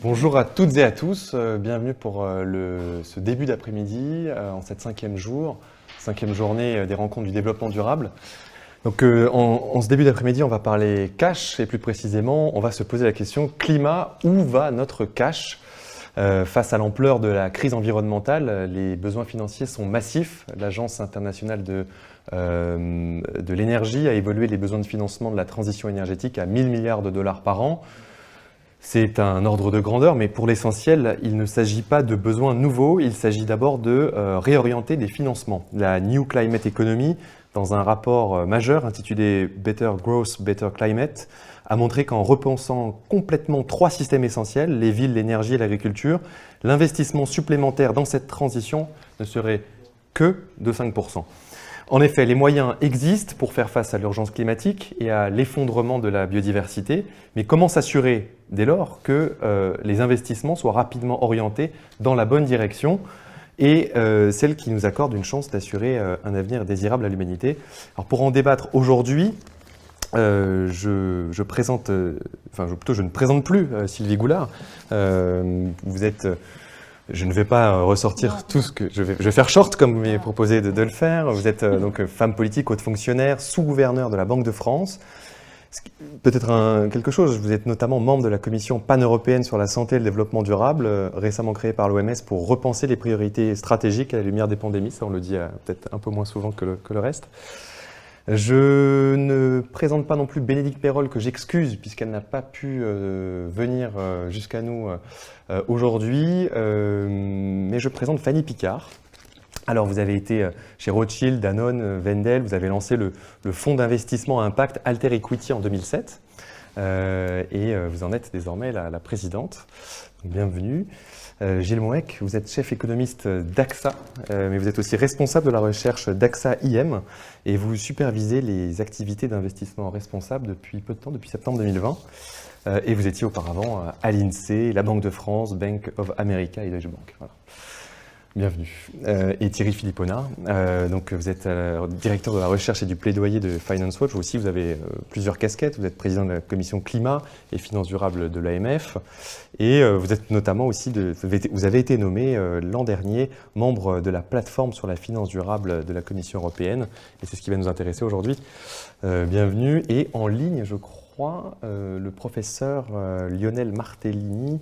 Bonjour à toutes et à tous, bienvenue pour ce début d'après-midi, en cette cinquième journée des rencontres du développement durable. Donc en ce début d'après-midi, on va parler cash et plus précisément, on va se poser la question climat, où va notre cash? Face à l'ampleur de la crise environnementale, les besoins financiers sont massifs. L'Agence internationale de l'énergie a évalué les besoins de financement de la transition énergétique à 1 000 milliards de dollars par an. C'est un ordre de grandeur, mais pour l'essentiel, il ne s'agit pas de besoins nouveaux, il s'agit d'abord de réorienter des financements. La New Climate Economy, dans un rapport majeur intitulé Better Growth, Better Climate, a montré qu'en repensant complètement 3 systèmes essentiels, les villes, l'énergie et l'agriculture, l'investissement supplémentaire dans cette transition ne serait que de 5%. En effet, les moyens existent pour faire face à l'urgence climatique et à l'effondrement de la biodiversité, mais comment s'assurer dès lors que les investissements soient rapidement orientés dans la bonne direction et celle qui nous accorde une chance d'assurer un avenir désirable à l'humanité. Alors pour en débattre aujourd'hui, je ne présente plus Sylvie Goulard. Je ne vais pas ressortir tout ce que je vais faire short comme vous m'avez proposé de le faire. Vous êtes donc femme politique, haute fonctionnaire, sous-gouverneur de la Banque de France. Peut-être quelque chose, vous êtes notamment membre de la commission pan-européenne sur la santé et le développement durable, récemment créée par l'OMS pour repenser les priorités stratégiques à la lumière des pandémies. Ça, on le dit peut-être un peu moins souvent que le reste. Je ne présente pas non plus Bénédicte Peyrol, que j'excuse puisqu'elle n'a pas pu venir jusqu'à nous aujourd'hui, mais je présente Fanny Picard. Alors vous avez été chez Rothschild, Danone, Wendel, vous avez lancé le fonds d'investissement à impact Alter Equity en 2007 et vous en êtes désormais la présidente. Donc, bienvenue. Gilles Moec, vous êtes chef économiste d'AXA, mais vous êtes aussi responsable de la recherche d'AXA IM et vous supervisez les activités d'investissement responsable depuis peu de temps, depuis septembre 2020. Et vous étiez auparavant à l'INSEE, la Banque de France, Bank of America et Deutsche Bank. Voilà. Bienvenue. Et Thierry Philippona, donc vous êtes directeur de la recherche et du plaidoyer de Finance Watch. Vous aussi, vous avez plusieurs casquettes. Vous êtes président de la commission climat et finances durables de l'AMF. Et vous êtes notamment aussi, vous avez été nommé l'an dernier membre de la plateforme sur la finance durable de la Commission européenne. Et c'est ce qui va nous intéresser aujourd'hui. Bienvenue. Et en ligne, je crois, le professeur Lionel Martellini.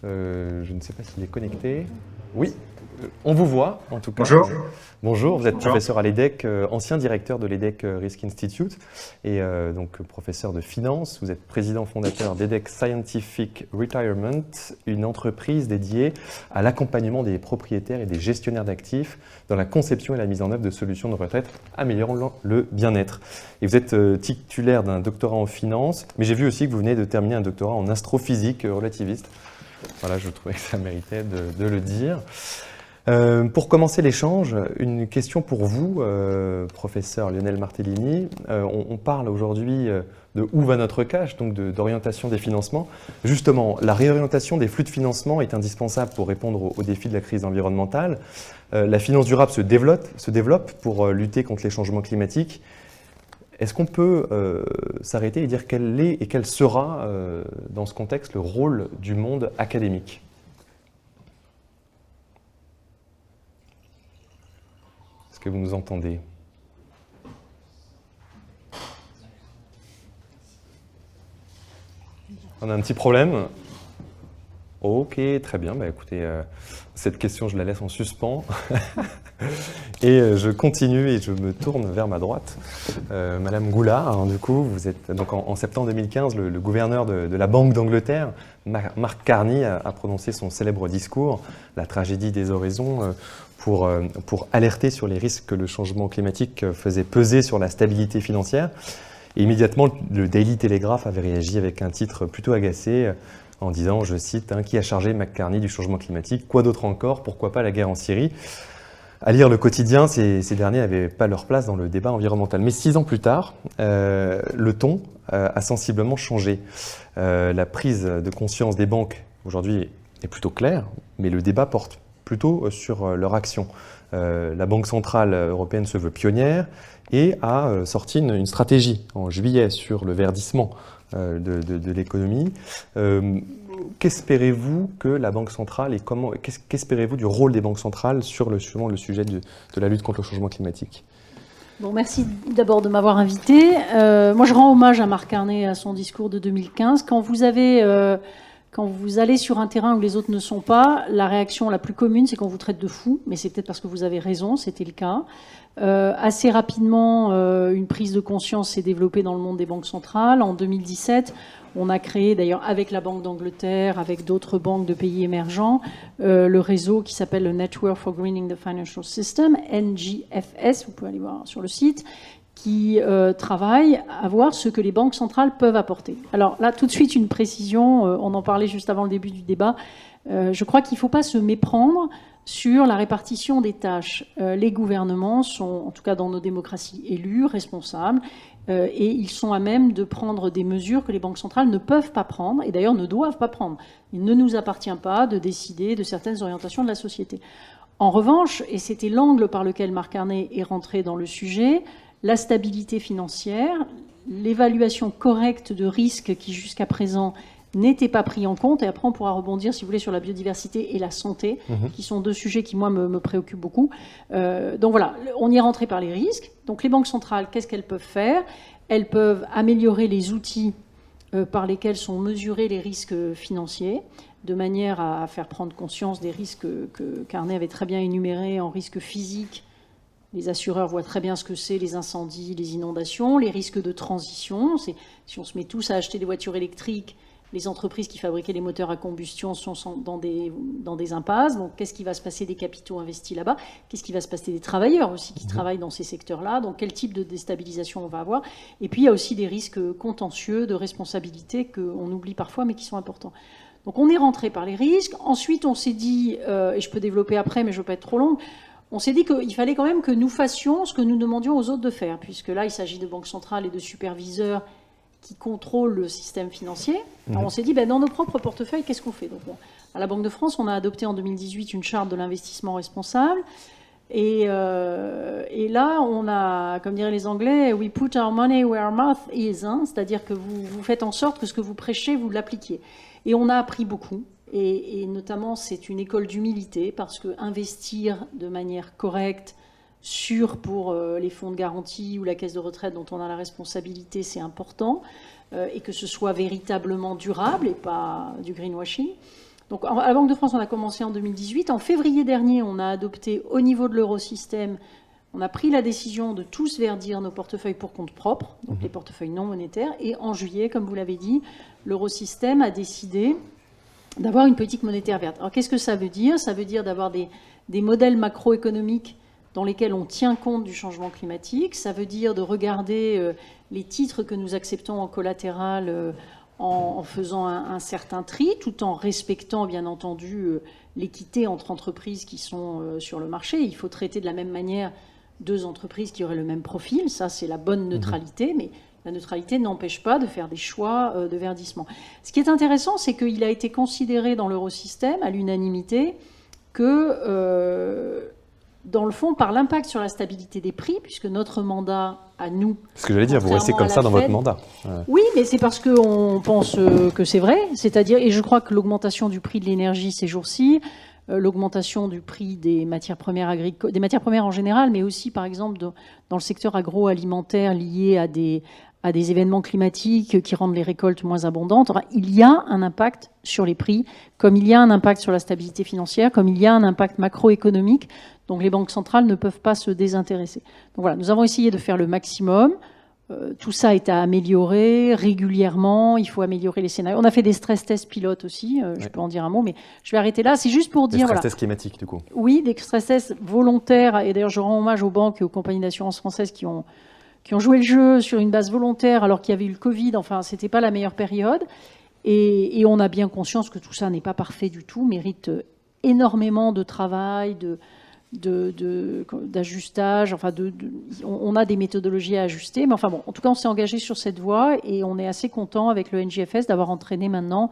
Je ne sais pas s'il est connecté. Oui. On vous voit, en tout cas. Bonjour. Bonjour, vous êtes professeur à l'EDEC, ancien directeur de l'EDEC Risk Institute et donc professeur de finance. Vous êtes président fondateur d'EDEC Scientific Retirement, une entreprise dédiée à l'accompagnement des propriétaires et des gestionnaires d'actifs dans la conception et la mise en œuvre de solutions de retraite améliorant le bien-être. Et vous êtes titulaire d'un doctorat en finance, mais j'ai vu aussi que vous venez de terminer un doctorat en astrophysique relativiste. Voilà, je trouvais que ça méritait de le dire. Pour commencer l'échange, une question pour vous, professeur Lionel Martellini. On parle aujourd'hui de où va notre cash, donc d'orientation des financements. Justement, la réorientation des flux de financement est indispensable pour répondre aux défis de la crise environnementale. La finance durable se développe pour lutter contre les changements climatiques. Est-ce qu'on peut s'arrêter et dire quel est et quel sera, dans ce contexte, le rôle du monde académique ? Est-ce que vous nous entendez ? On a un petit problème ? Ok, très bien. Bah, écoutez, cette question, je la laisse en suspens. Et je continue et je me tourne vers ma droite. Madame Goulard, alors, du coup, vous êtes donc en septembre 2015, le gouverneur de la Banque d'Angleterre, Mark Carney, a prononcé son célèbre discours, La tragédie des horizons, pour alerter sur les risques que le changement climatique faisait peser sur la stabilité financière. Et immédiatement, le Daily Telegraph avait réagi avec un titre plutôt agacé en disant, je cite, qui a chargé McCartney du changement climatique, quoi d'autre encore, pourquoi pas la guerre en Syrie. À lire le quotidien, ces derniers n'avaient pas leur place dans le débat environnemental. Mais 6 ans plus tard, le ton a sensiblement changé. La prise de conscience des banques aujourd'hui est plutôt claire, mais le débat porte plutôt sur leur action. La Banque centrale européenne se veut pionnière et a sorti une stratégie en juillet sur le verdissement de l'économie. Qu'espérez-vous que la Banque centrale et qu'espérez-vous du rôle des banques centrales sur le sujet de la lutte contre le changement climatique? Bon, merci d'abord de m'avoir invité. Moi, je rends hommage à Marc Carney, à son discours de 2015. Quand vous allez sur un terrain où les autres ne sont pas, la réaction la plus commune, c'est qu'on vous traite de fou, mais c'est peut-être parce que vous avez raison, c'était le cas. Assez rapidement, une prise de conscience s'est développée dans le monde des banques centrales. En 2017, on a créé, d'ailleurs avec la Banque d'Angleterre, avec d'autres banques de pays émergents, le réseau qui s'appelle le Network for Greening the Financial System, NGFS, vous pouvez aller voir sur le site, qui travaille à voir ce que les banques centrales peuvent apporter. Alors là, tout de suite, une précision, on en parlait juste avant le début du débat. Je crois qu'il ne faut pas se méprendre sur la répartition des tâches. Les gouvernements sont, en tout cas dans nos démocraties, élus, responsables, et ils sont à même de prendre des mesures que les banques centrales ne peuvent pas prendre, et d'ailleurs ne doivent pas prendre. Il ne nous appartient pas de décider de certaines orientations de la société. En revanche, et c'était l'angle par lequel Marc Carney est rentré dans le sujet, la stabilité financière, l'évaluation correcte de risques qui jusqu'à présent n'étaient pas pris en compte, et après on pourra rebondir, si vous voulez, sur la biodiversité et la santé, qui sont deux sujets qui, moi, me préoccupent beaucoup. Donc voilà, on y est rentré par les risques. Donc les banques centrales, qu'est-ce qu'elles peuvent faire? Elles peuvent améliorer les outils par lesquels sont mesurés les risques financiers, de manière à faire prendre conscience des risques que Carney avait très bien énumérés en risques physiques. Les assureurs voient très bien ce que c'est, les incendies, les inondations, les risques de transition. Si on se met tous à acheter des voitures électriques, les entreprises qui fabriquaient les moteurs à combustion sont dans des impasses. Donc, qu'est-ce qui va se passer des capitaux investis là-bas? Qu'est-ce qui va se passer des travailleurs aussi qui travaillent dans ces secteurs-là? Donc, quel type de déstabilisation on va avoir? Et puis, il y a aussi des risques contentieux, de responsabilité qu'on oublie parfois, mais qui sont importants. Donc, on est rentré par les risques. Ensuite, on s'est dit, et je peux développer après, mais je ne veux pas être trop longue, on s'est dit qu'il fallait quand même que nous fassions ce que nous demandions aux autres de faire, puisque là, il s'agit de banques centrales et de superviseurs qui contrôlent le système financier. Alors on s'est dit, dans nos propres portefeuilles, qu'est-ce qu'on fait? Donc, à la Banque de France, on a adopté en 2018 une charte de l'investissement responsable. Et là, on a, comme diraient les Anglais, we put our money where our mouth is. C'est-à-dire que vous faites en sorte que ce que vous prêchez, vous l'appliquiez. Et on a appris beaucoup. Et notamment, c'est une école d'humilité, parce que investir de manière correcte, sûre pour les fonds de garantie ou la caisse de retraite dont on a la responsabilité, c'est important, et que ce soit véritablement durable et pas du greenwashing. Donc, à la Banque de France, on a commencé en 2018. En février dernier, on a adopté au niveau de l'eurosystème, on a pris la décision de tous verdir nos portefeuilles pour compte propre, donc les portefeuilles non monétaires. Et en juillet, comme vous l'avez dit, l'eurosystème a décidé d'avoir une politique monétaire verte. Alors, qu'est-ce que ça veut dire? Ça veut dire d'avoir des modèles macroéconomiques dans lesquels on tient compte du changement climatique. Ça veut dire de regarder les titres que nous acceptons en collatéral en faisant un certain tri, tout en respectant, bien entendu, l'équité entre entreprises qui sont sur le marché. Il faut traiter de la même manière deux entreprises qui auraient le même profil. Ça, c'est la bonne neutralité, mais la neutralité n'empêche pas de faire des choix de verdissement. Ce qui est intéressant, c'est qu'il a été considéré dans l'eurosystème, à l'unanimité, que... dans le fond, par l'impact sur la stabilité des prix, puisque notre mandat à nous... Ce que j'allais dire, vous restez comme ça dans votre mandat. Oui, mais c'est parce qu'on pense que c'est vrai. C'est-à-dire, et je crois que l'augmentation du prix de l'énergie ces jours-ci, l'augmentation du prix des matières premières agricoles, des matières premières en général, mais aussi, par exemple, dans le secteur agroalimentaire lié à des événements climatiques qui rendent les récoltes moins abondantes. Enfin, il y a un impact sur les prix, comme il y a un impact sur la stabilité financière, comme il y a un impact macroéconomique. Donc les banques centrales ne peuvent pas se désintéresser. Donc voilà, nous avons essayé de faire le maximum. Tout ça est à améliorer régulièrement. Il faut améliorer les scénarios. On a fait des stress tests pilotes aussi. Je peux en dire un mot, mais je vais arrêter là. C'est juste pour dire... Des stress tests climatiques, du coup. Oui, des stress tests volontaires. Et d'ailleurs, je rends hommage aux banques et aux compagnies d'assurance françaises qui ont joué le jeu sur une base volontaire alors qu'il y avait eu le Covid. Enfin, c'était pas la meilleure période. Et on a bien conscience que tout ça n'est pas parfait du tout, mérite énormément de travail, d'ajustage. Enfin, on a des méthodologies à ajuster. Mais enfin bon, en tout cas, on s'est engagé sur cette voie et on est assez content avec le NGFS d'avoir entraîné maintenant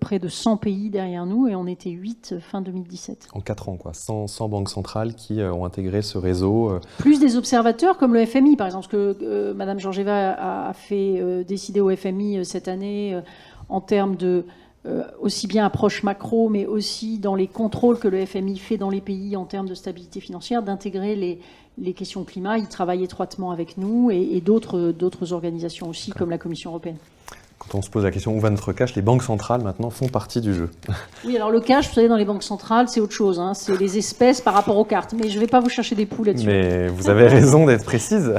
près de 100 pays derrière nous et on était 8 fin 2017. En 4 ans, quoi. 100 banques centrales qui ont intégré ce réseau. Plus des observateurs comme le FMI, par exemple, ce que Madame Georgieva a fait décider au FMI cette année en termes de aussi bien approche macro, mais aussi dans les contrôles que le FMI fait dans les pays en termes de stabilité financière, d'intégrer les questions climat. Ils travaillent étroitement avec nous et d'autres organisations aussi, comme la Commission européenne. Quand on se pose la question où va notre cash, les banques centrales maintenant font partie du jeu. Oui, alors le cash, vous savez, dans les banques centrales, c'est autre chose. Hein, c'est les espèces par rapport aux cartes. Mais je ne vais pas vous chercher des poules là-dessus. Mais vous avez raison d'être précise.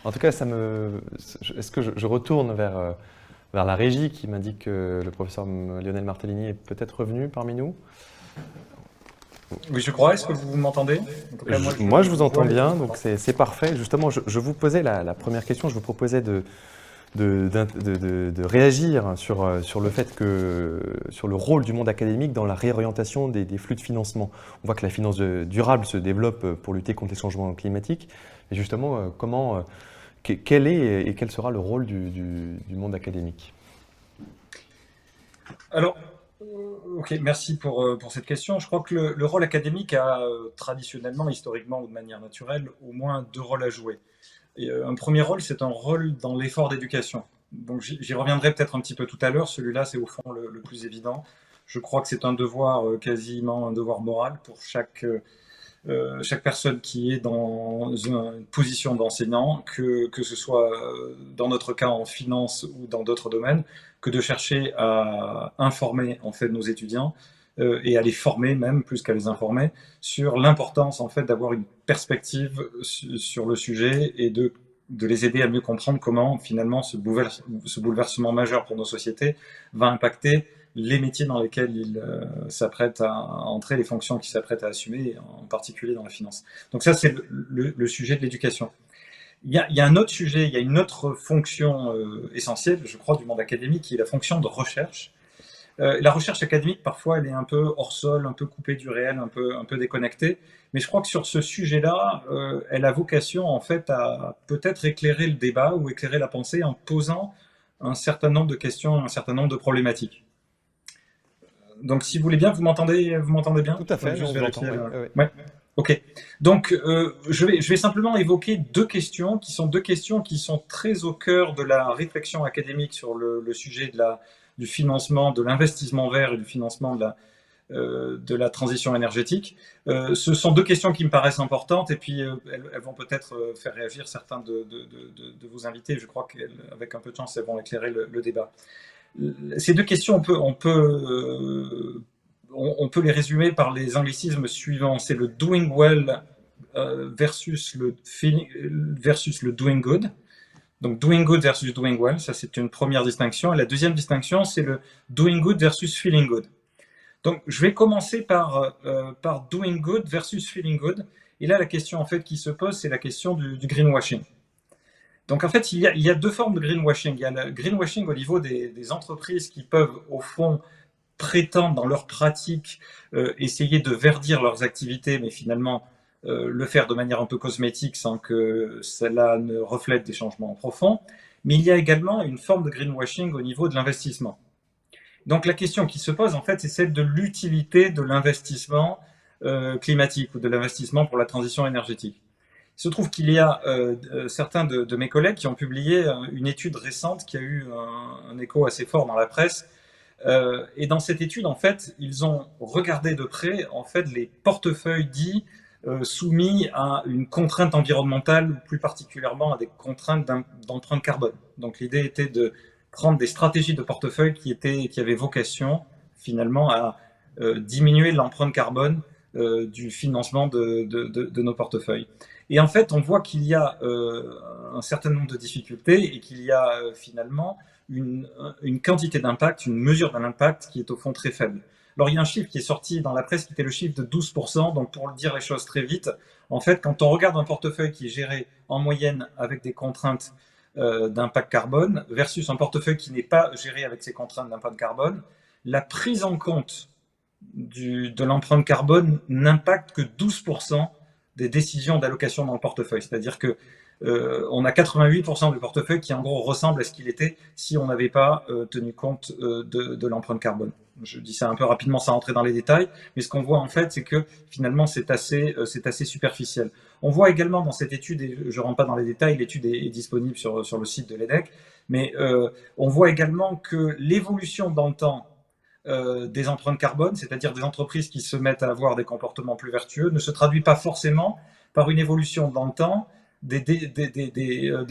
En tout cas, est-ce que je retourne vers la régie qui m'indique que le professeur Lionel Martellini est peut-être revenu parmi nous? Oui, je crois. Est-ce que vous m'entendez? Moi, je vous entends bien, donc c'est parfait. Justement, je vous posais la première question. Je vous proposais de réagir sur le fait que, sur le rôle du monde académique dans la réorientation des flux de financement. On voit que la finance durable se développe pour lutter contre les changements climatiques. Et justement, quel est et quel sera le rôle du monde académique? Alors, ok, merci pour cette question. Je crois que le rôle académique a traditionnellement, historiquement ou de manière naturelle, au moins 2 rôles à jouer. Et, un premier rôle, c'est un rôle dans l'effort d'éducation. Donc j'y reviendrai peut-être un petit peu tout à l'heure. Celui-là, c'est au fond le plus évident. Je crois que c'est un devoir, quasiment un devoir moral pour chaque personne qui est dans une position d'enseignant, que ce soit dans notre cas en finance ou dans d'autres domaines, que de chercher à informer en fait nos étudiants et à les former même plus qu'à les informer sur l'importance en fait d'avoir une perspective sur le sujet et de les aider à mieux comprendre comment finalement ce bouleversement majeur pour nos sociétés va impacter les métiers dans lesquels ils s'apprêtent à entrer, les fonctions qu'ils s'apprêtent à assumer, en particulier dans la finance. Donc ça, c'est le sujet de l'éducation. Il y a un autre sujet, il y a une autre fonction essentielle, je crois, du monde académique, qui est la fonction de recherche. La recherche académique, parfois, elle est un peu hors sol, un peu coupée du réel, un peu déconnectée. Mais je crois que sur ce sujet-là, elle a vocation, en fait, à peut-être éclairer le débat ou éclairer la pensée en posant un certain nombre de questions, un certain nombre de problématiques. Donc, si vous voulez bien, vous m'entendez bien? Tout à fait, juste je vous entends. Ouais. Ok. Donc, je vais simplement évoquer 2 questions qui sont très au cœur de la réflexion académique sur le sujet du financement, de l'investissement vert et du financement de la transition énergétique. Ce sont 2 questions qui me paraissent importantes et puis elles vont peut-être faire réagir certains de vos invités. Je crois qu'avec un peu de chance, elles vont éclairer le débat. Ces 2 questions, on peut les résumer par les anglicismes suivants. C'est le doing well versus le doing good. Donc doing good versus doing well, ça c'est une première distinction. Et la deuxième distinction, c'est le doing good versus feeling good. Donc je vais commencer par doing good versus feeling good. Et là, la question en fait qui se pose, c'est la question du greenwashing. Donc en fait, il y a 2 formes de greenwashing. Il y a le greenwashing au niveau des entreprises qui peuvent, au fond, prétendent dans leur pratique essayer de verdir leurs activités, mais finalement le faire de manière un peu cosmétique sans que cela ne reflète des changements profonds. Mais il y a également une forme de greenwashing au niveau de l'investissement. Donc la question qui se pose, en fait, c'est celle de l'utilité de l'investissement climatique ou de l'investissement pour la transition énergétique. Il se trouve qu'il y a certains de mes collègues qui ont publié une étude récente qui a eu un écho assez fort dans la presse. Et dans cette étude, en fait, ils ont regardé de près en fait, les portefeuilles dits soumis à une contrainte environnementale, ou plus particulièrement à des contraintes d'empreinte carbone. Donc l'idée était de prendre des stratégies de portefeuille qui avaient vocation finalement à diminuer l'empreinte carbone du financement de nos portefeuilles. Et en fait, on voit qu'il y a un certain nombre de difficultés et qu'il y a finalement une quantité d'impact, une mesure de l'impact qui est au fond très faible. Alors il y a un chiffre qui est sorti dans la presse qui était le chiffre de 12%, donc pour dire les choses très vite, en fait quand on regarde un portefeuille qui est géré en moyenne avec des contraintes d'impact carbone versus un portefeuille qui n'est pas géré avec ces contraintes d'impact carbone, la prise en compte de l'empreinte carbone n'impacte que 12% des décisions d'allocation dans le portefeuille. C'est-à-dire que on a 88% du portefeuille qui en gros ressemble à ce qu'il était si on n'avait pas tenu compte de l'empreinte carbone. Je dis ça un peu rapidement sans entrer dans les détails, mais ce qu'on voit en fait, c'est que finalement c'est assez superficiel. On voit également dans cette étude, et je ne rentre pas dans les détails, l'étude est disponible sur le site de l'EDEC, mais on voit également que l'évolution dans le temps des empreintes carbone, c'est-à-dire des entreprises qui se mettent à avoir des comportements plus vertueux, ne se traduit pas forcément par une évolution dans le temps des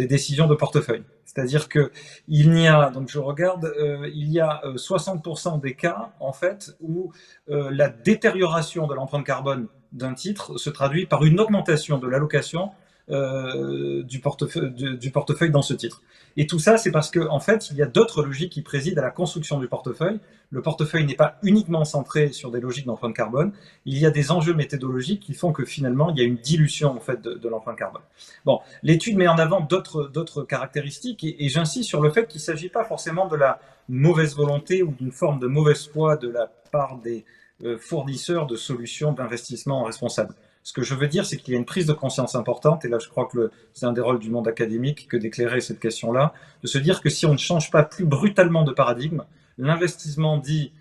décisions de portefeuille. C'est-à-dire que il y a, donc je regarde, il y a 60% des cas en fait où la détérioration de l'empreinte carbone d'un titre se traduit par une augmentation de l'allocation du portefeuille dans ce titre. Et tout ça, c'est parce qu'en fait, il y a d'autres logiques qui président à la construction du portefeuille. Le portefeuille n'est pas uniquement centré sur des logiques d'empreinte carbone. Il y a des enjeux méthodologiques qui font que finalement, il y a une dilution en fait de l'empreinte carbone. Bon, l'étude met en avant d'autres caractéristiques et j'insiste sur le fait qu'il ne s'agit pas forcément de la mauvaise volonté ou d'une forme de mauvaise foi de la part des fournisseurs de solutions d'investissement responsables. Ce que je veux dire, c'est qu'il y a une prise de conscience importante, et là je crois que c'est un des rôles du monde académique que d'éclairer cette question-là, de se dire que si on ne change pas plus brutalement de paradigme, l'investissement dit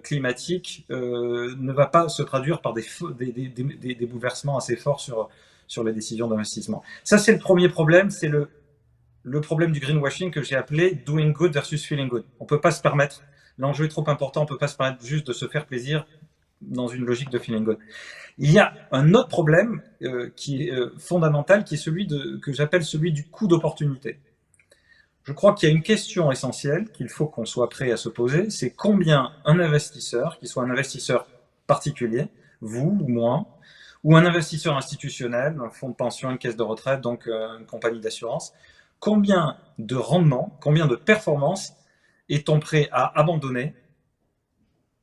climatique ne va pas se traduire par des bouleversements assez forts sur les décisions d'investissement. Ça, c'est le premier problème, c'est le problème du greenwashing que j'ai appelé « doing good versus feeling good ». On ne peut pas se permettre, l'enjeu est trop important, on ne peut pas se permettre juste de se faire plaisir dans une logique de feeling good. Il y a un autre problème qui est fondamental, qui est celui que j'appelle celui du coût d'opportunité. Je crois qu'il y a une question essentielle qu'il faut qu'on soit prêt à se poser, c'est combien un investisseur, qu'il soit un investisseur particulier, vous ou moi, ou un investisseur institutionnel, un fonds de pension, une caisse de retraite, donc une compagnie d'assurance, combien de rendement, combien de performance est-on prêt à abandonner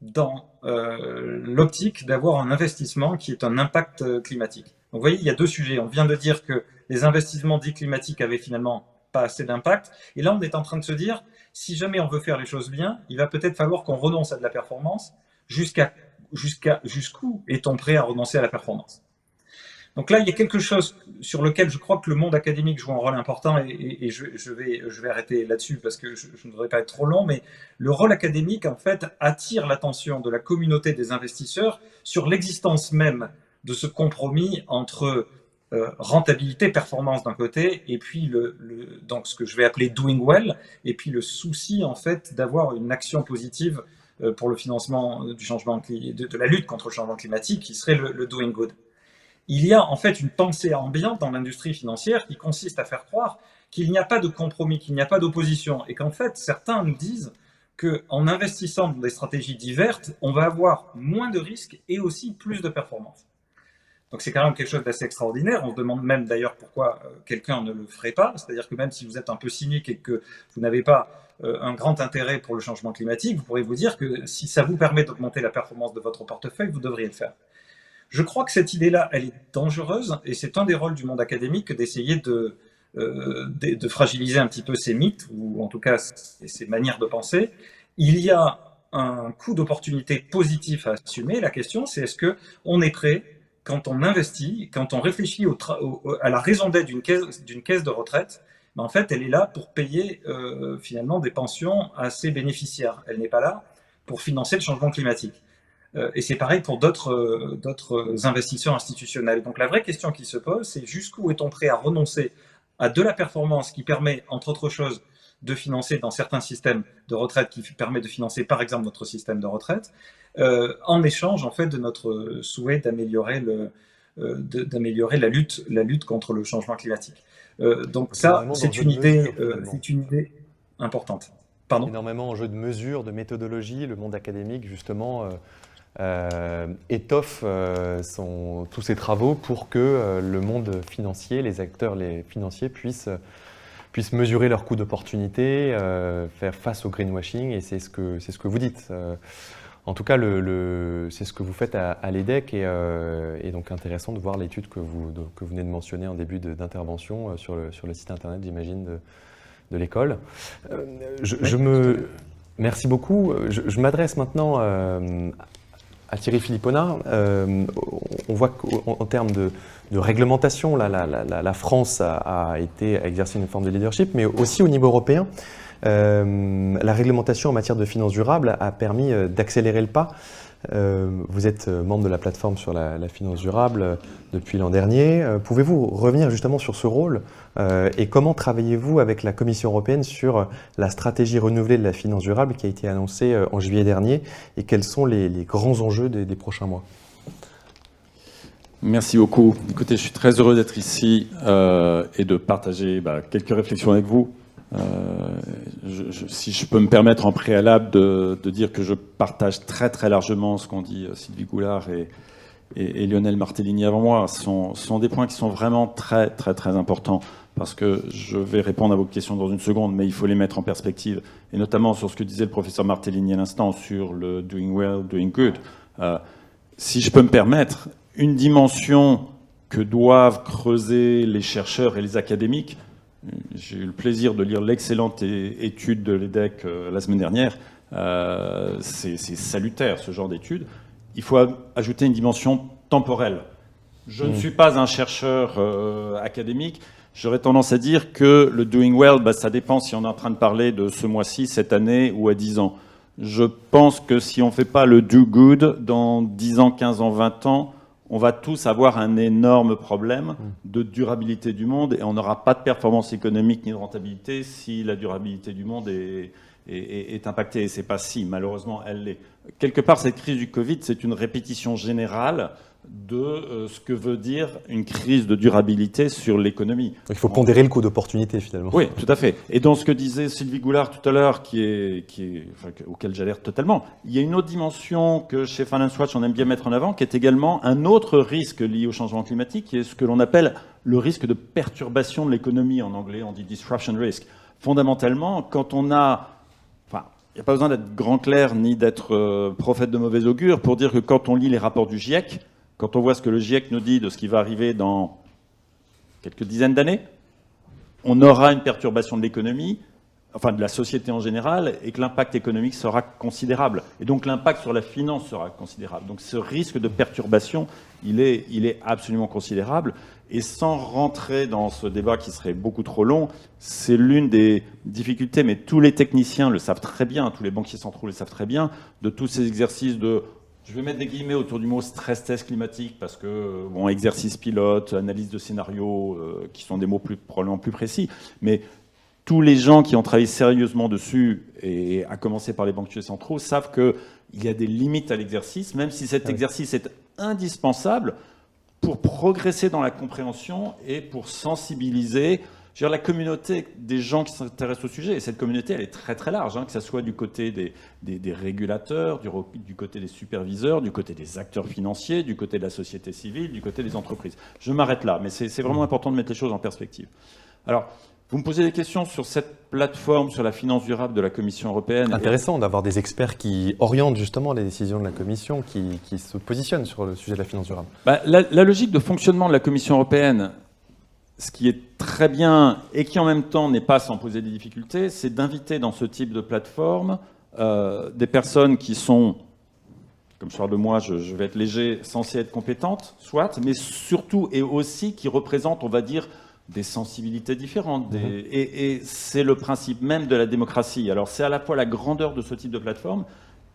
dans l'optique d'avoir un investissement qui est un impact climatique. Donc vous voyez, il y a deux sujets. On vient de dire que les investissements dits climatiques avaient finalement pas assez d'impact. Et là, on est en train de se dire, si jamais on veut faire les choses bien, il va peut-être falloir qu'on renonce à de la performance. Jusqu'où est-on prêt à renoncer à la performance? Donc là, il y a quelque chose sur lequel je crois que le monde académique joue un rôle important et je vais arrêter là-dessus parce que je ne voudrais pas être trop long, mais le rôle académique, en fait, attire l'attention de la communauté des investisseurs sur l'existence même de ce compromis entre rentabilité, performance d'un côté, et puis donc ce que je vais appeler doing well, et puis le souci, en fait, d'avoir une action positive pour le financement du changement, de la lutte contre le changement climatique, qui serait le doing good. Il y a en fait une pensée ambiante dans l'industrie financière qui consiste à faire croire qu'il n'y a pas de compromis, qu'il n'y a pas d'opposition, et qu'en fait, certains nous disent qu'en investissant dans des stratégies diverses, on va avoir moins de risques et aussi plus de performance. Donc c'est quand même quelque chose d'assez extraordinaire. On se demande même d'ailleurs pourquoi quelqu'un ne le ferait pas. C'est-à-dire que même si vous êtes un peu cynique et que vous n'avez pas un grand intérêt pour le changement climatique, vous pourrez vous dire que si ça vous permet d'augmenter la performance de votre portefeuille, vous devriez le faire. Je crois que cette idée-là, elle est dangereuse et c'est un des rôles du monde académique d'essayer de fragiliser un petit peu ces mythes ou en tout cas ces manières de penser. Il y a un coût d'opportunité positif à assumer. La question, c'est est-ce qu'on est prêt, quand on investit, quand on réfléchit à la raison d'être d'une caisse de retraite, ben en fait, elle est là pour payer finalement des pensions à ses bénéficiaires. Elle n'est pas là pour financer le changement climatique. Et c'est pareil pour d'autres investisseurs institutionnels. Donc la vraie question qui se pose, c'est jusqu'où est-on prêt à renoncer à de la performance qui permet, entre autres choses, de financer dans certains systèmes de retraite, qui permet de financer par exemple notre système de retraite, en échange en fait de notre souhait d'améliorer la lutte contre le changement climatique. Donc ça, c'est une idée importante. Pardon ? Énormément en jeu de mesure, de méthodologie. Le monde académique, justement, étoffe tous ses travaux pour que le monde financier, les acteurs financiers puissent mesurer leurs coûts d'opportunité, faire face au greenwashing, et c'est ce que vous dites. En tout cas, c'est ce que vous faites à l'EDEC, et donc intéressant de voir l'étude que vous venez de mentionner en début d'intervention sur le site internet, j'imagine, de l'école. Merci beaucoup. Je m'adresse maintenant à Thierry Philippona. On voit qu'en termes de réglementation, la France a exercé une forme de leadership, mais aussi au niveau européen, la réglementation en matière de finances durables a permis d'accélérer le pas. Vous êtes membre de la plateforme sur la finance durable depuis l'an dernier. Pouvez-vous revenir justement sur ce rôle et comment travaillez-vous avec la Commission européenne sur la stratégie renouvelée de la finance durable qui a été annoncée en juillet dernier et quels sont les grands enjeux des prochains mois? Merci beaucoup. Écoutez, je suis très heureux d'être ici et de partager quelques réflexions avec vous. Si je peux me permettre en préalable de dire que je partage très très largement ce qu'ont dit Sylvie Goulard et Lionel Martellini avant moi, sont des points qui sont vraiment très très très importants parce que je vais répondre à vos questions dans une seconde, mais il faut les mettre en perspective, et notamment sur ce que disait le professeur Martellini à l'instant sur le doing well, doing good. Si je peux me permettre, une dimension que doivent creuser les chercheurs et les académiques. J'ai eu le plaisir de lire l'excellente étude de l'EDEC la semaine dernière. C'est salutaire, ce genre d'étude. Il faut ajouter une dimension temporelle. Je ne suis pas un chercheur académique. J'aurais tendance à dire que le doing well, ça dépend si on est en train de parler de ce mois-ci, cette année ou à 10 ans. Je pense que si on ne fait pas le do good, dans 10 ans, 15 ans, 20 ans, on va tous avoir un énorme problème de durabilité du monde et on n'aura pas de performance économique ni de rentabilité si la durabilité du monde est impactée. Et c'est pas si, malheureusement, elle l'est. Quelque part, cette crise du Covid, c'est une répétition générale de ce que veut dire une crise de durabilité sur l'économie. Il faut pondérer le coût d'opportunité, finalement. Oui, tout à fait. Et dans ce que disait Sylvie Goulard tout à l'heure, auquel j'adhère totalement, il y a une autre dimension que chez Finance Watch on aime bien mettre en avant, qui est également un autre risque lié au changement climatique, qui est ce que l'on appelle le risque de perturbation de l'économie. En anglais, on dit disruption risk. Fondamentalement, quand on a... il n'y a pas besoin d'être grand clerc ni d'être prophète de mauvais augure pour dire que quand on lit les rapports du GIEC, quand on voit ce que le GIEC nous dit de ce qui va arriver dans quelques dizaines d'années, on aura une perturbation de l'économie, enfin de la société en général, et que l'impact économique sera considérable. Et donc l'impact sur la finance sera considérable. Donc ce risque de perturbation, il est absolument considérable. Et sans rentrer dans ce débat qui serait beaucoup trop long, c'est l'une des difficultés, mais tous les techniciens le savent très bien, tous les banquiers centraux le savent très bien, de tous ces exercices de... Je vais mettre des guillemets autour du mot stress test climatique parce que, exercice pilote, analyse de scénario, qui sont des mots probablement plus précis, mais tous les gens qui ont travaillé sérieusement dessus, et à commencer par les banquiers centraux, savent qu'il y a des limites à l'exercice, même si cet exercice est indispensable pour progresser dans la compréhension et pour sensibiliser la communauté des gens qui s'intéressent au sujet. Et cette communauté, elle est très très large, que ce soit du côté des régulateurs, du côté des superviseurs, du côté des acteurs financiers, du côté de la société civile, du côté des entreprises. Je m'arrête là, mais c'est vraiment important de mettre les choses en perspective. Alors, vous me posez des questions sur cette plateforme sur la finance durable de la Commission européenne. Intéressant d'avoir des experts qui orientent justement les décisions de la Commission, qui se positionnent sur le sujet de la finance durable. La logique de fonctionnement de la Commission européenne, ce qui est très bien et qui en même temps n'est pas sans poser des difficultés, c'est d'inviter dans ce type de plateforme des personnes qui sont, comme je parle de moi, je vais être léger, censées être compétentes, soit, mais surtout et aussi qui représentent, on va dire, des sensibilités différentes. Et c'est le principe même de la démocratie. Alors c'est à la fois la grandeur de ce type de plateforme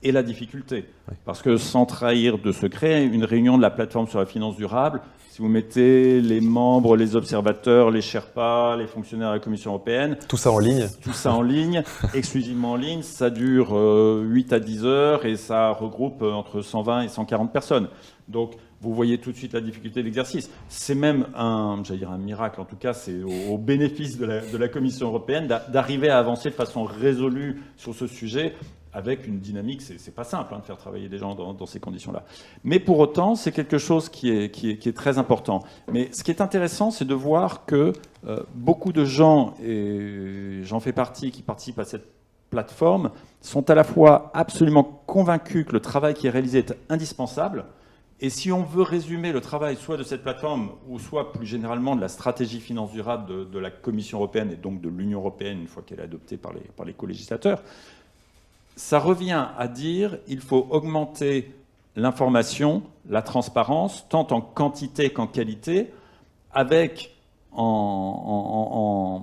et la difficulté. Parce que sans trahir de secret, une réunion de la plateforme sur la finance durable, si vous mettez les membres, les observateurs, les Sherpas, les fonctionnaires de la Commission européenne... Tout ça en ligne. Tout ça en ligne, exclusivement en ligne. Ça dure 8 à 10 heures et ça regroupe entre 120 et 140 personnes. Donc, vous voyez tout de suite la difficulté de l'exercice. C'est même un miracle, en tout cas, c'est au bénéfice de la Commission européenne d'arriver à avancer de façon résolue sur ce sujet avec une dynamique. C'est pas simple de faire travailler des gens dans ces conditions-là. Mais pour autant, c'est quelque chose qui est très important. Mais ce qui est intéressant, c'est de voir que beaucoup de gens, et j'en fais partie, qui participent à cette plateforme, sont à la fois absolument convaincus que le travail qui est réalisé est indispensable. Et si on veut résumer le travail soit de cette plateforme ou soit plus généralement de la stratégie finance durable de la Commission européenne et donc de l'Union européenne une fois qu'elle est adoptée par les co-législateurs, ça revient à dire qu'il faut augmenter l'information, la transparence, tant en quantité qu'en qualité, avec en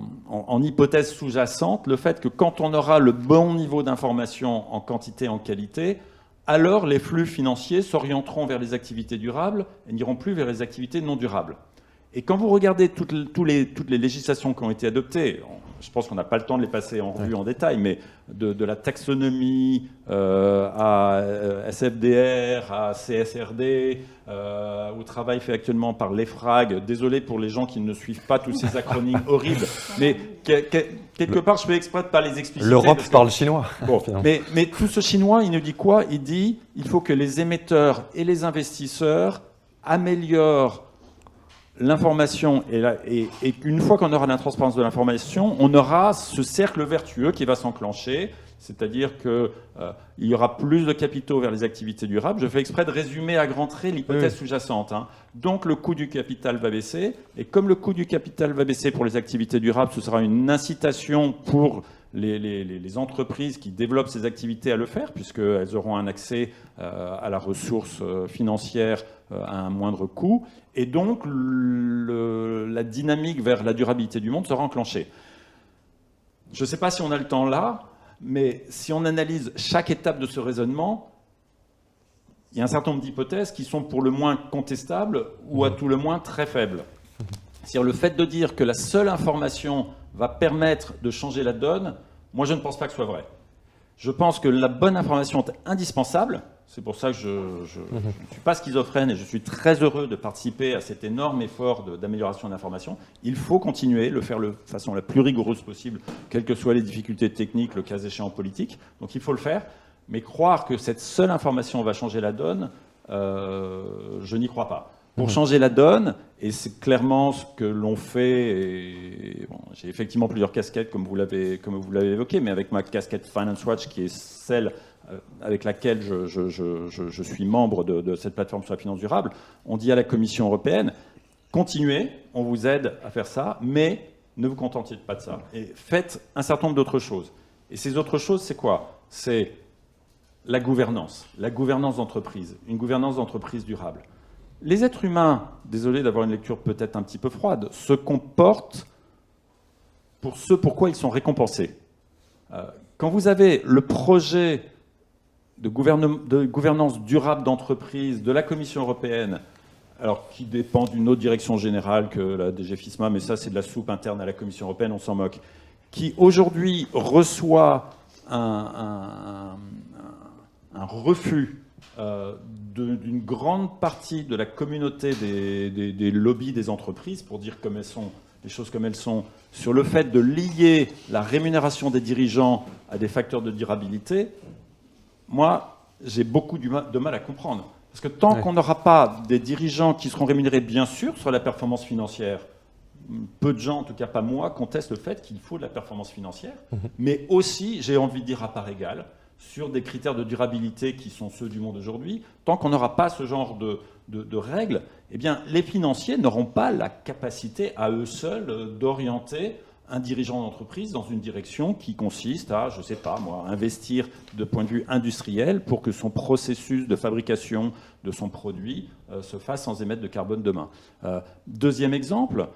hypothèse sous-jacente le fait que quand on aura le bon niveau d'information en quantité et en qualité, alors les flux financiers s'orienteront vers les activités durables et n'iront plus vers les activités non durables. Et quand vous regardez toutes les législations qui ont été adoptées, je pense qu'on n'a pas le temps de les passer en revue en détail, mais de la taxonomie à SFDR, à CSRD, au travail fait actuellement par l'EFRAG, désolé pour les gens qui ne suivent pas tous ces acronymes horribles, mais quelque part je fais exprès de ne pas les expliciter. L'Europe parle chinois. Bon, mais tout ce chinois, il nous dit quoi? Il dit il faut que les émetteurs et les investisseurs améliorent l'information et qu'une fois qu'on aura la transparence de l'information, on aura ce cercle vertueux qui va s'enclencher, c'est-à-dire qu'il y aura plus de capitaux vers les activités durables. Je fais exprès de résumer à grands traits l'hypothèse sous-jacente. Hein. Donc le coût du capital va baisser, et comme le coût du capital va baisser pour les activités durables, ce sera une incitation pour les entreprises qui développent ces activités à le faire, puisqu'elles auront un accès à la ressource financière à un moindre coût. Et donc, la dynamique vers la durabilité du monde sera enclenchée. Je ne sais pas si on a le temps là, mais si on analyse chaque étape de ce raisonnement, il y a un certain nombre d'hypothèses qui sont pour le moins contestables ou à tout le moins très faibles. C'est-à-dire le fait de dire que la seule information va permettre de changer la donne, moi je ne pense pas que ce soit vrai. Je pense que la bonne information est indispensable. C'est pour ça que je ne suis pas schizophrène et je suis très heureux de participer à cet énorme effort d'amélioration de l'information. Il faut continuer, le faire de façon la plus rigoureuse possible, quelles que soient les difficultés techniques, le cas échéant politique. Donc il faut le faire. Mais croire que cette seule information va changer la donne, je n'y crois pas. Pour changer la donne, et c'est clairement ce que l'on fait, et bon, j'ai effectivement plusieurs casquettes comme vous l'avez évoqué, mais avec ma casquette Finance Watch qui est celle avec laquelle je suis membre de cette plateforme sur la finance durable, on dit à la Commission européenne, continuez, on vous aide à faire ça, mais ne vous contentez pas de ça. Et faites un certain nombre d'autres choses. Et ces autres choses, c'est quoi? C'est la gouvernance d'entreprise, une gouvernance d'entreprise durable. Les êtres humains, désolé d'avoir une lecture peut-être un petit peu froide, se comportent pour ce pourquoi ils sont récompensés. Quand vous avez le projet de gouvernance durable d'entreprise de la Commission européenne, alors qui dépend d'une autre direction générale que la DG FISMA, mais ça c'est de la soupe interne à la Commission européenne, on s'en moque, qui aujourd'hui reçoit un refus d'une grande partie de la communauté des lobbies des entreprises, pour dire comme elles sont, les choses comme elles sont, sur le fait de lier la rémunération des dirigeants à des facteurs de durabilité, moi, j'ai beaucoup de mal à comprendre. Parce que tant qu'on n'aura pas des dirigeants qui seront rémunérés, bien sûr, sur la performance financière, peu de gens, en tout cas pas moi, contestent le fait qu'il faut de la performance financière, mais aussi, j'ai envie de dire à part égale, sur des critères de durabilité qui sont ceux du monde aujourd'hui, tant qu'on n'aura pas ce genre de règles, eh bien, les financiers n'auront pas la capacité à eux seuls d'orienter un dirigeant d'entreprise dans une direction qui consiste à, je ne sais pas moi, investir de point de vue industriel pour que son processus de fabrication de son produit se fasse sans émettre de carbone demain. Deuxième exemple,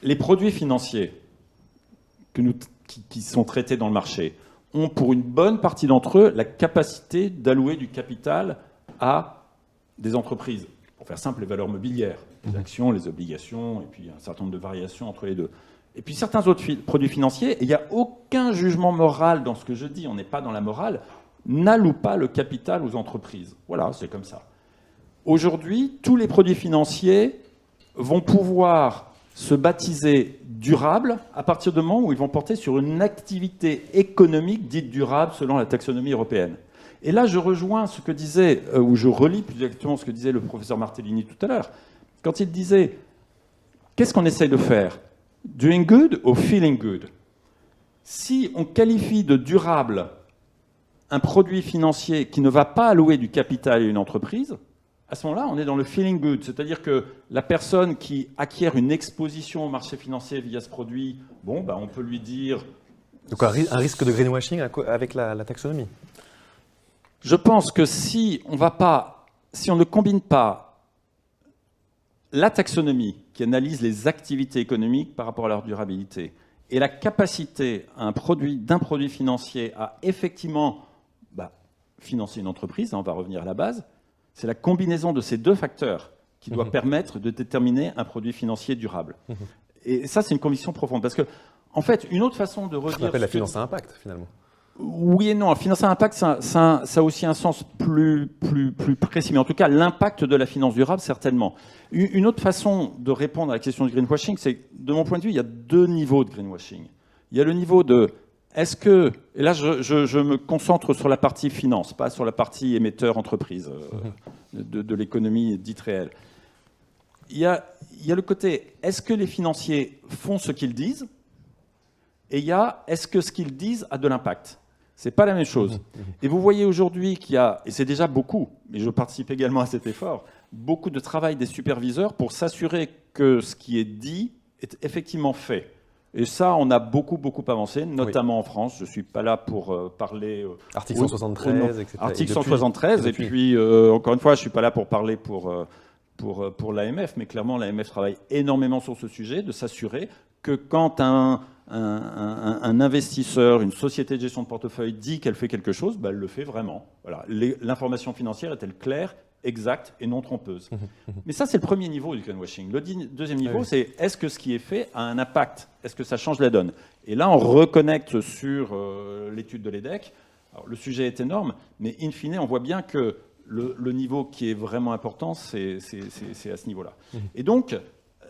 les produits financiers qui sont traités dans le marché ont pour une bonne partie d'entre eux la capacité d'allouer du capital à des entreprises. Pour faire simple, les valeurs mobilières, les actions, les obligations, et puis un certain nombre de variations entre les deux. Et puis certains autres produits financiers, et il n'y a aucun jugement moral dans ce que je dis, on n'est pas dans la morale, n'allouent pas le capital aux entreprises. Voilà, c'est comme ça. Aujourd'hui, tous les produits financiers vont pouvoir se baptiser durables à partir du moment où ils vont porter sur une activité économique dite durable selon la taxonomie européenne. Et là, je rejoins ce que disait, ou je relis plus exactement ce que disait le professeur Martellini tout à l'heure, quand il disait « Qu'est-ce qu'on essaye de faire? Doing good ou feeling good ?» Si on qualifie de durable un produit financier qui ne va pas allouer du capital à une entreprise, à ce moment-là, on est dans le feeling good, c'est-à-dire que la personne qui acquiert une exposition au marché financier via ce produit, bon, ben, on peut lui dire... Donc un risque de greenwashing avec la taxonomie. Je pense que si on ne combine pas la taxonomie qui analyse les activités économiques par rapport à leur durabilité et la capacité d'un produit financier à effectivement financer une entreprise, on va revenir à la base, c'est la combinaison de ces deux facteurs qui doit permettre de déterminer un produit financier durable. Et ça, c'est une conviction profonde. Parce que, en fait, une autre façon de redire... On appelle la finance à impact, finalement. Oui et non. La finance à impact, ça a aussi un sens plus précis. Mais en tout cas, l'impact de la finance durable, certainement. Une autre façon de répondre à la question du greenwashing, c'est, de mon point de vue, il y a deux niveaux de greenwashing. Il y a le niveau de... Est-ce que... Et là, je me concentre sur la partie finance, pas sur la partie émetteur-entreprise de l'économie dite réelle. Il y a le côté, est-ce que les financiers font ce qu'ils disent? Et il y a, est-ce que ce qu'ils disent a de l'impact? C'est pas la même chose. Et vous voyez aujourd'hui qu'il y a, et c'est déjà beaucoup, mais je participe également à cet effort, beaucoup de travail des superviseurs pour s'assurer que ce qui est dit est effectivement fait. Et ça, on a beaucoup avancé, notamment en France. Je ne suis pas là pour parler... Article 173, etc. Article 173, et puis, encore une fois, je ne suis pas là pour parler pour l'AMF, mais clairement, l'AMF travaille énormément sur ce sujet, de s'assurer que quand un investisseur, une société de gestion de portefeuille dit qu'elle fait quelque chose, elle le fait vraiment. Voilà. L'information financière est-elle claire, exacte et non trompeuse? Mais ça, c'est le premier niveau du greenwashing. Le deuxième niveau, c'est est-ce que ce qui est fait a un impact? Est-ce que ça change la donne? Et là, on reconnecte sur l'étude de l'EDEC. Alors, le sujet est énorme, mais in fine, on voit bien que le niveau qui est vraiment important, c'est à ce niveau-là. Et donc,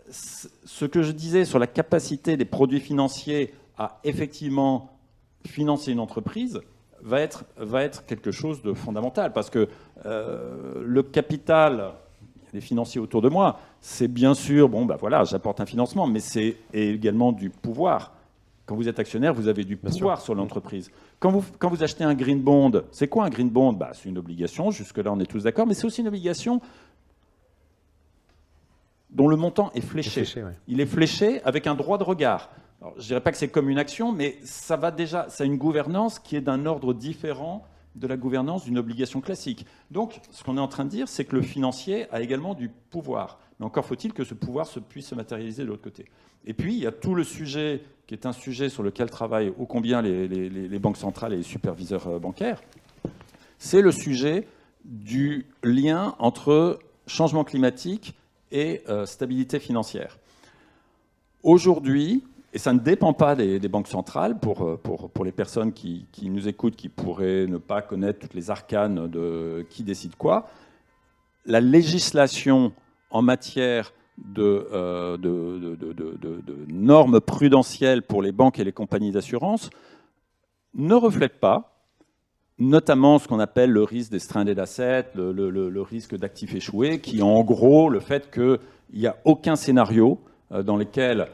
ce que je disais sur la capacité des produits financiers à effectivement financer une entreprise va être quelque chose de fondamental, parce que le capital, les financiers autour de moi, c'est bien sûr, voilà, j'apporte un financement, mais c'est également du pouvoir. Quand vous êtes actionnaire, vous avez du pouvoir sur l'entreprise. Quand vous achetez un green bond, c'est quoi un green bond? C'est une obligation, jusque-là on est tous d'accord, mais c'est aussi une obligation dont le montant est fléché. Il est fléché avec un droit de regard. Alors, je ne dirais pas que c'est comme une action, mais ça a une gouvernance qui est d'un ordre différent de la gouvernance d'une obligation classique. Donc, ce qu'on est en train de dire, c'est que le financier a également du pouvoir. Mais encore faut-il que ce pouvoir puisse se matérialiser de l'autre côté. Et puis, il y a tout le sujet, qui est un sujet sur lequel travaillent ô combien les banques centrales et les superviseurs bancaires. C'est le sujet du lien entre changement climatique et stabilité financière. Aujourd'hui, et ça ne dépend pas des banques centrales, pour les personnes qui nous écoutent, qui pourraient ne pas connaître toutes les arcanes de qui décide quoi, la législation en matière de normes prudentielles pour les banques et les compagnies d'assurance ne reflète pas, notamment ce qu'on appelle le risque des stranded assets, le risque d'actifs échoués, qui est en gros le fait qu'il n'y a aucun scénario dans lequel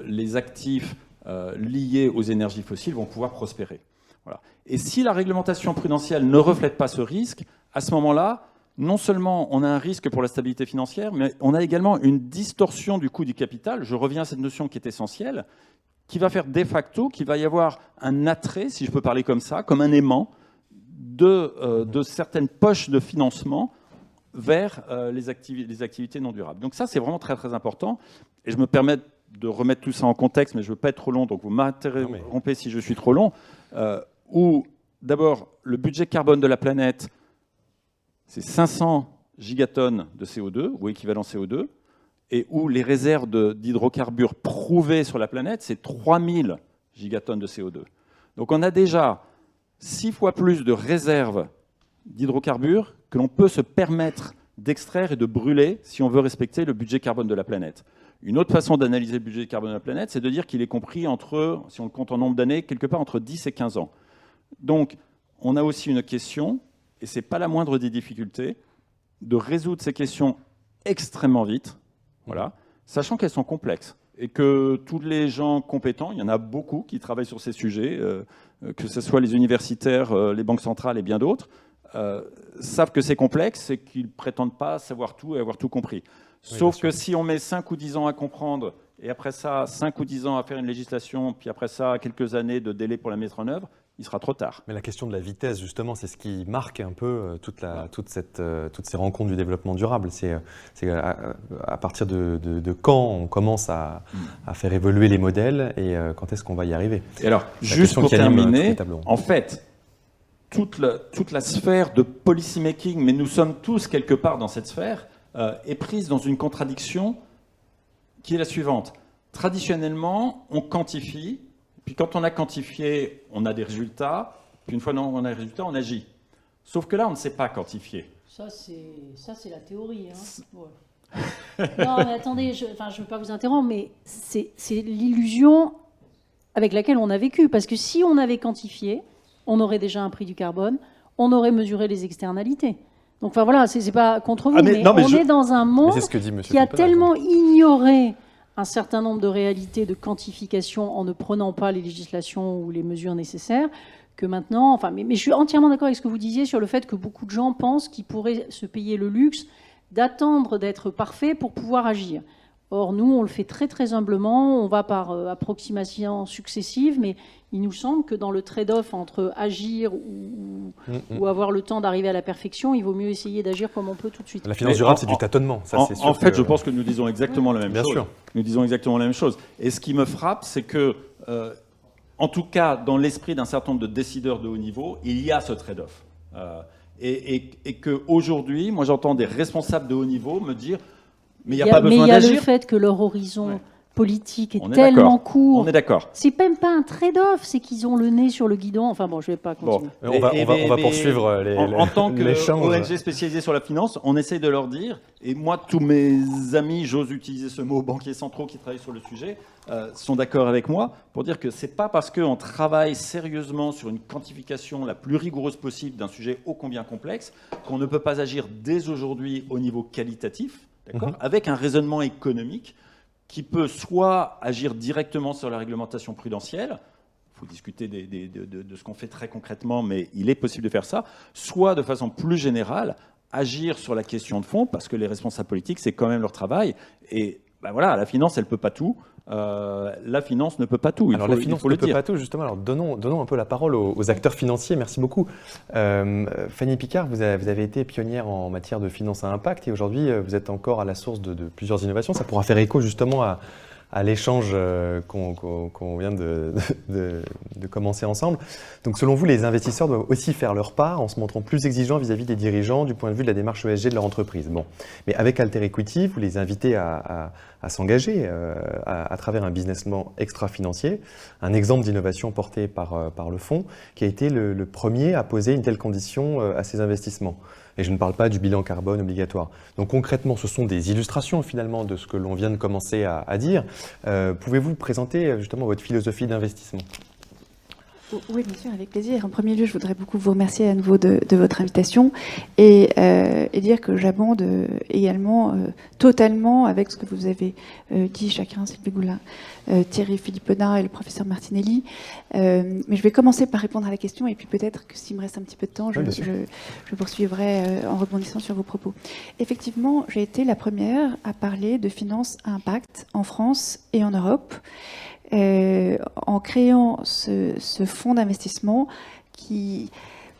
les actifs liés aux énergies fossiles vont pouvoir prospérer. Voilà. Et si la réglementation prudentielle ne reflète pas ce risque, à ce moment-là, non seulement on a un risque pour la stabilité financière, mais on a également une distorsion du coût du capital. Je reviens à cette notion qui est essentielle, qui va faire de facto qu'il va y avoir un attrait, si je peux parler comme ça, comme un aimant, de certaines poches de financement vers les activités non durables. Donc ça, c'est vraiment très très important. Et je me permets de remettre tout ça en contexte, mais je ne veux pas être trop long, donc vous m'interrompez si je suis trop long. Où d'abord, le budget carbone de la planète, c'est 500 gigatonnes de CO2, ou équivalent CO2, et où les réserves d'hydrocarbures prouvées sur la planète, c'est 3000 gigatonnes de CO2. Donc on a déjà 6 fois plus de réserves d'hydrocarbures que l'on peut se permettre d'extraire et de brûler si on veut respecter le budget carbone de la planète. Une autre façon d'analyser le budget carbone de la planète, c'est de dire qu'il est compris entre, si on le compte en nombre d'années, quelque part entre 10 et 15 ans. Donc on a aussi une question, et ce n'est pas la moindre des difficultés, de résoudre ces questions extrêmement vite, voilà, sachant qu'elles sont complexes. Et que tous les gens compétents, il y en a beaucoup qui travaillent sur ces sujets, que ce soit les universitaires, les banques centrales et bien d'autres, savent que c'est complexe et qu'ils ne prétendent pas savoir tout et avoir tout compris. Sauf que si on met 5 ou 10 ans à comprendre, et après ça, 5 ou 10 ans à faire une législation, puis après ça, quelques années de délai pour la mettre en œuvre, il sera trop tard. Mais la question de la vitesse, justement, c'est ce qui marque un peu toutes ces rencontres du développement durable. C'est à partir de quand on commence à faire évoluer les modèles et quand est-ce qu'on va y arriver. Et alors, La juste question pour qui anime terminer, toutes les tables rondes. en fait, toute la sphère de policy making, mais nous sommes tous quelque part dans cette sphère, est prise dans une contradiction qui est la suivante. Traditionnellement, on quantifie, puis quand on a quantifié, on a des résultats, puis une fois qu'on a des résultats, on agit. Sauf que là, on ne sait pas quantifier. Ça, c'est la théorie. Hein. Ouais. Non, mais attendez, je ne veux pas vous interrompre, mais c'est l'illusion avec laquelle on a vécu. Parce que si on avait quantifié, on aurait déjà un prix du carbone, on aurait mesuré les externalités. Donc, enfin voilà, c'est pas contre vous, mais on est dans un monde qui a tellement ignoré un certain nombre de réalités de quantification en ne prenant pas les législations ou les mesures nécessaires, que maintenant... Enfin, mais je suis entièrement d'accord avec ce que vous disiez sur le fait que beaucoup de gens pensent qu'ils pourraient se payer le luxe d'attendre d'être parfait pour pouvoir agir. Or, nous, on le fait très très humblement, on va par approximations successives, mais il nous semble que dans le trade-off entre agir ou avoir le temps d'arriver à la perfection, il vaut mieux essayer d'agir comme on peut tout de suite. La finance durable, c'est du tâtonnement. Ça, c'est sûr en fait, je pense que nous disons exactement la même Bien chose. sûr. Nous disons exactement la même chose. Et ce qui me frappe, c'est que, en tout cas, dans l'esprit d'un certain nombre de décideurs de haut niveau, il y a ce trade-off. Et qu'aujourd'hui, moi, j'entends des responsables de haut niveau me dire mais il n'y a pas besoin d'agir. Mais il y a le fait que leur horizon politique est tellement court. On est d'accord. C'est même pas un trade-off, c'est qu'ils ont le nez sur le guidon. Enfin bon, je ne vais pas continuer. Bon, on va poursuivre en tant l'échange. qu'ONG spécialisée sur la finance, on essaye de leur dire, et moi, tous mes amis, j'ose utiliser ce mot, banquiers centraux qui travaillent sur le sujet, sont d'accord avec moi pour dire que c'est pas parce qu'on travaille sérieusement sur une quantification la plus rigoureuse possible d'un sujet ô combien complexe qu'on ne peut pas agir dès aujourd'hui au niveau qualitatif, avec un raisonnement économique qui peut soit agir directement sur la réglementation prudentielle, il faut discuter de ce qu'on fait très concrètement, mais il est possible de faire ça, soit de façon plus générale, agir sur la question de fond, parce que les responsables politiques, c'est quand même leur travail, et ben voilà, la finance, elle ne peut pas tout. La finance ne peut pas tout. Alors la finance ne peut pas tout, justement. Alors donnons un peu la parole aux acteurs financiers. Merci beaucoup. Fanny Picard, vous avez été pionnière en matière de finance à impact et aujourd'hui vous êtes encore à la source de plusieurs innovations. Ça pourra faire écho justement à l'échange qu'on vient de commencer ensemble. Donc selon vous, les investisseurs doivent aussi faire leur part en se montrant plus exigeants vis-à-vis des dirigeants du point de vue de la démarche ESG de leur entreprise. Bon. Mais avec Alter Equity, vous les invitez à s'engager à travers un business plan extra-financier, un exemple d'innovation porté par le fonds, qui a été le premier à poser une telle condition à ses investissements. Et je ne parle pas du bilan carbone obligatoire. Donc concrètement, ce sont des illustrations finalement de ce que l'on vient de commencer à dire. Pouvez-vous présenter justement votre philosophie d'investissement ? Oui, bien sûr, avec plaisir. En premier lieu, je voudrais beaucoup vous remercier à nouveau de votre invitation et dire que j'abonde également totalement avec ce que vous avez dit chacun, Sylvie Goulard, Thierry Philipponnat et le professeur Martinelli. Mais je vais commencer par répondre à la question et puis peut-être que s'il me reste un petit peu de temps, je poursuivrai en rebondissant sur vos propos. Effectivement, j'ai été la première à parler de finance à impact en France et en Europe. En créant ce fonds d'investissement qui,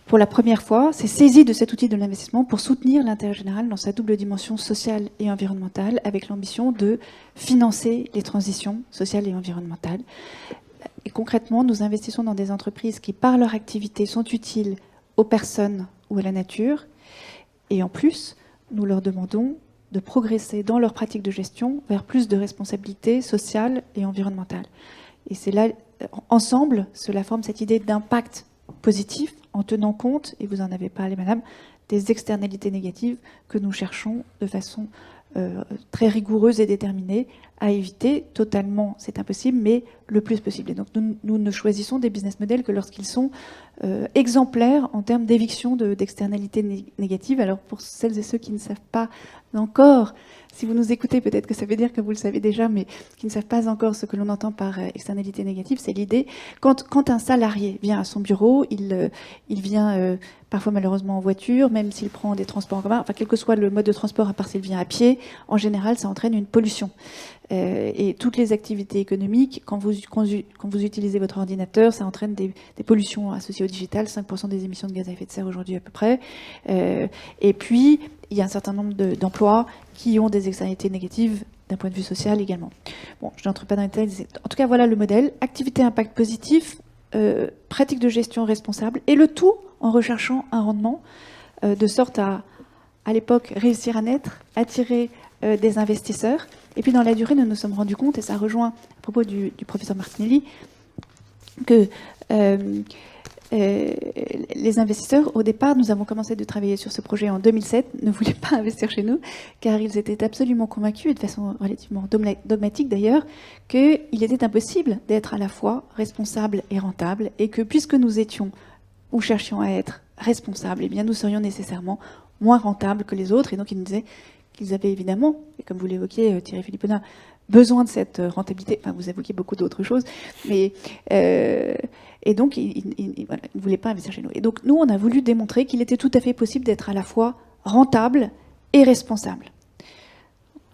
pour la première fois, s'est saisi de cet outil de l'investissement pour soutenir l'intérêt général dans sa double dimension sociale et environnementale, avec l'ambition de financer les transitions sociales et environnementales. Et concrètement, nous investissons dans des entreprises qui, par leur activité, sont utiles aux personnes ou à la nature. Et en plus, nous leur demandons de progresser dans leur pratique de gestion vers plus de responsabilité sociale et environnementale. Et c'est là, ensemble, cela forme cette idée d'impact positif en tenant compte, et vous en avez parlé, madame, des externalités négatives que nous cherchons de façon très rigoureuse et déterminée à éviter. Totalement, c'est impossible, mais le plus possible. Et donc nous ne choisissons des business models que lorsqu'ils sont exemplaires en termes d'éviction d'externalités négatives. Alors pour celles et ceux qui ne savent pas encore, si vous nous écoutez, peut-être que ça veut dire que vous le savez déjà, mais qui ne savent pas encore ce que l'on entend par externalité négative, c'est l'idée, quand un salarié vient à son bureau, il vient parfois malheureusement en voiture, même s'il prend des transports en commun, enfin quel que soit le mode de transport, à part s'il vient à pied, en général ça entraîne une pollution. Et toutes les activités économiques, quand vous utilisez votre ordinateur, ça entraîne des pollutions associées au digital, 5% des émissions de gaz à effet de serre aujourd'hui à peu près. Et puis, il y a un certain nombre d'emplois qui ont des externalités négatives d'un point de vue social également. Bon, je n'entre pas dans les détails. En tout cas, voilà le modèle. Activité à impact positif, pratique de gestion responsable, et le tout en recherchant un rendement de sorte à l'époque, réussir à naître, attirer des investisseurs. Et puis dans la durée, nous nous sommes rendus compte, et ça rejoint à propos du professeur Martinelli, que les investisseurs, au départ, nous avons commencé de travailler sur ce projet en 2007, ne voulaient pas investir chez nous, car ils étaient absolument convaincus, et de façon relativement dogmatique d'ailleurs, qu'il était impossible d'être à la fois responsable et rentable, et que puisque nous étions, ou cherchions à être responsables, eh bien nous serions nécessairement moins rentables que les autres. Et donc ils nous disaient qu'ils avaient évidemment, et comme vous l'évoquiez, Thierry Philipponnat, besoin de cette rentabilité. Enfin, vous évoquiez beaucoup d'autres choses, mais et donc ils ne voulaient pas investir chez nous. Et donc nous, on a voulu démontrer qu'il était tout à fait possible d'être à la fois rentable et responsable.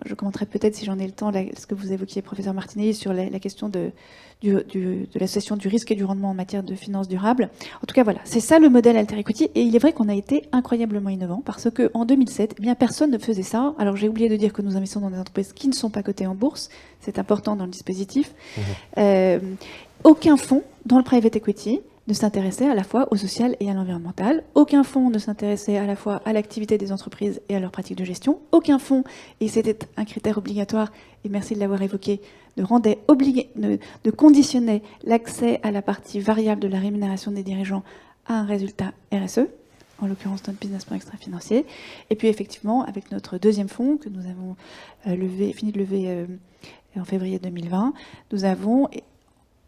Je commenterai peut-être, si j'en ai le temps, ce que vous évoquiez, professeur Martinelli, sur la question de l'association du risque et du rendement en matière de finances durables. En tout cas, voilà, c'est ça le modèle Alter Equity. Et il est vrai qu'on a été incroyablement innovant parce qu'en 2007, eh bien, personne ne faisait ça. Alors, j'ai oublié de dire que nous investissons dans des entreprises qui ne sont pas cotées en bourse. C'est important dans le dispositif. Aucun fonds dans le private equity ne s'intéressait à la fois au social et à l'environnemental. Aucun fonds ne s'intéressait à la fois à l'activité des entreprises et à leurs pratiques de gestion. Aucun fonds, et c'était un critère obligatoire, et merci de l'avoir évoqué, ne conditionnait l'accès à la partie variable de la rémunération des dirigeants à un résultat RSE, en l'occurrence notre business plan extra-financier. Et puis effectivement, avec notre deuxième fonds que nous avons fini de lever en février 2020, nous avons,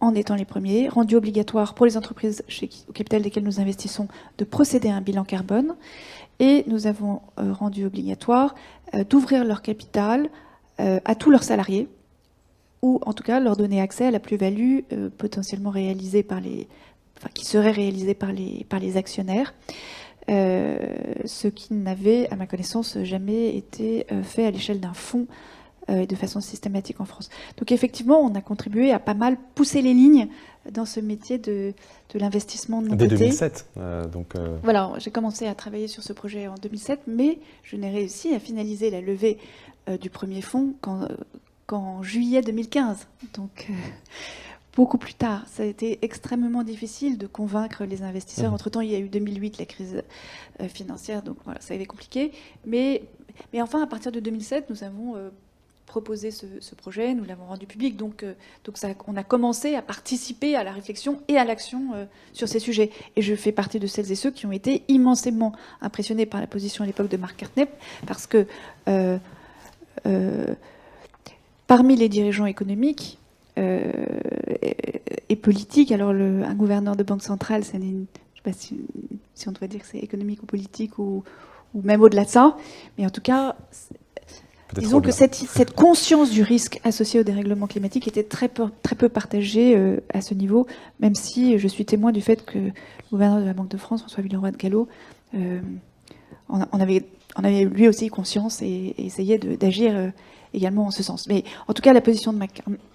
en étant les premiers, rendu obligatoire pour les entreprises au capital desquelles nous investissons de procéder à un bilan carbone. Et nous avons rendu obligatoire d'ouvrir leur capital à tous leurs salariés, ou en tout cas leur donner accès à la plus-value potentiellement réalisée qui serait réalisée par les actionnaires, ce qui n'avait, à ma connaissance, jamais été fait à l'échelle d'un fonds de façon systématique en France. Donc effectivement, on a contribué à pas mal pousser les lignes dans ce métier de l'investissement de mon côté. Dès 2007. Voilà, j'ai commencé à travailler sur ce projet en 2007, mais je n'ai réussi à finaliser la levée du premier fonds qu'en juillet 2015. Donc beaucoup plus tard. Ça a été extrêmement difficile de convaincre les investisseurs. Entre-temps, il y a eu 2008, la crise financière, donc voilà, ça a été compliqué. Mais enfin, à partir de 2007, nous avons proposé ce projet, nous l'avons rendu public, donc on a commencé à participer à la réflexion et à l'action sur ces sujets. Et je fais partie de celles et ceux qui ont été immensément impressionnés par la position à l'époque de Marc Cartney, parce que parmi les dirigeants économiques et politiques, alors un gouverneur de banque centrale, je ne sais pas si on doit dire que c'est économique ou politique ou même au-delà de ça, mais en tout cas, disons que cette conscience du risque associé au dérèglement climatique était très peu partagée à ce niveau, même si je suis témoin du fait que le gouverneur de la Banque de France, François Villeroy de Galhau, en avait lui aussi conscience et essayait d'agir également en ce sens. Mais en tout cas, la position de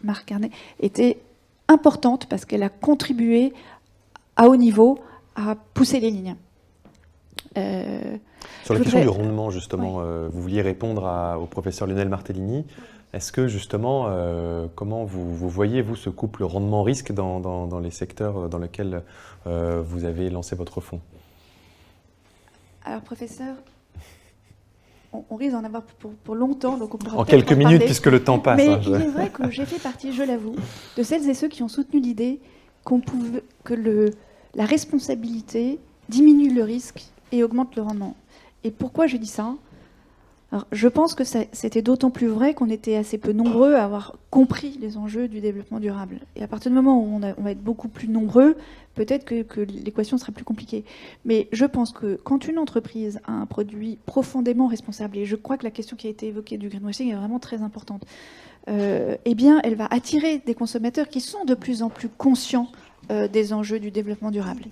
Marc Cartney était importante parce qu'elle a contribué à haut niveau à pousser les lignes. Sur la question du rendement, justement, vous vouliez répondre au professeur Lionel Martellini. Est-ce que, justement, comment vous voyez, vous, ce couple rendement-risque dans les secteurs dans lesquels vous avez lancé votre fonds? Alors, professeur, on risque d'en avoir pour longtemps, donc on pourra en quelques minutes, parler. Puisque le temps passe. Mais il est vrai que j'ai fait partie, je l'avoue, de celles et ceux qui ont soutenu l'idée que la responsabilité diminue le risque et augmente le rendement. Et pourquoi je dis ça? Alors, je pense que c'était d'autant plus vrai qu'on était assez peu nombreux à avoir compris les enjeux du développement durable. Et à partir du moment où on va être beaucoup plus nombreux, peut-être que l'équation sera plus compliquée. Mais je pense que quand une entreprise a un produit profondément responsable, et je crois que la question qui a été évoquée du greenwashing est vraiment très importante, eh bien, elle va attirer des consommateurs qui sont de plus en plus conscients des enjeux du développement durable.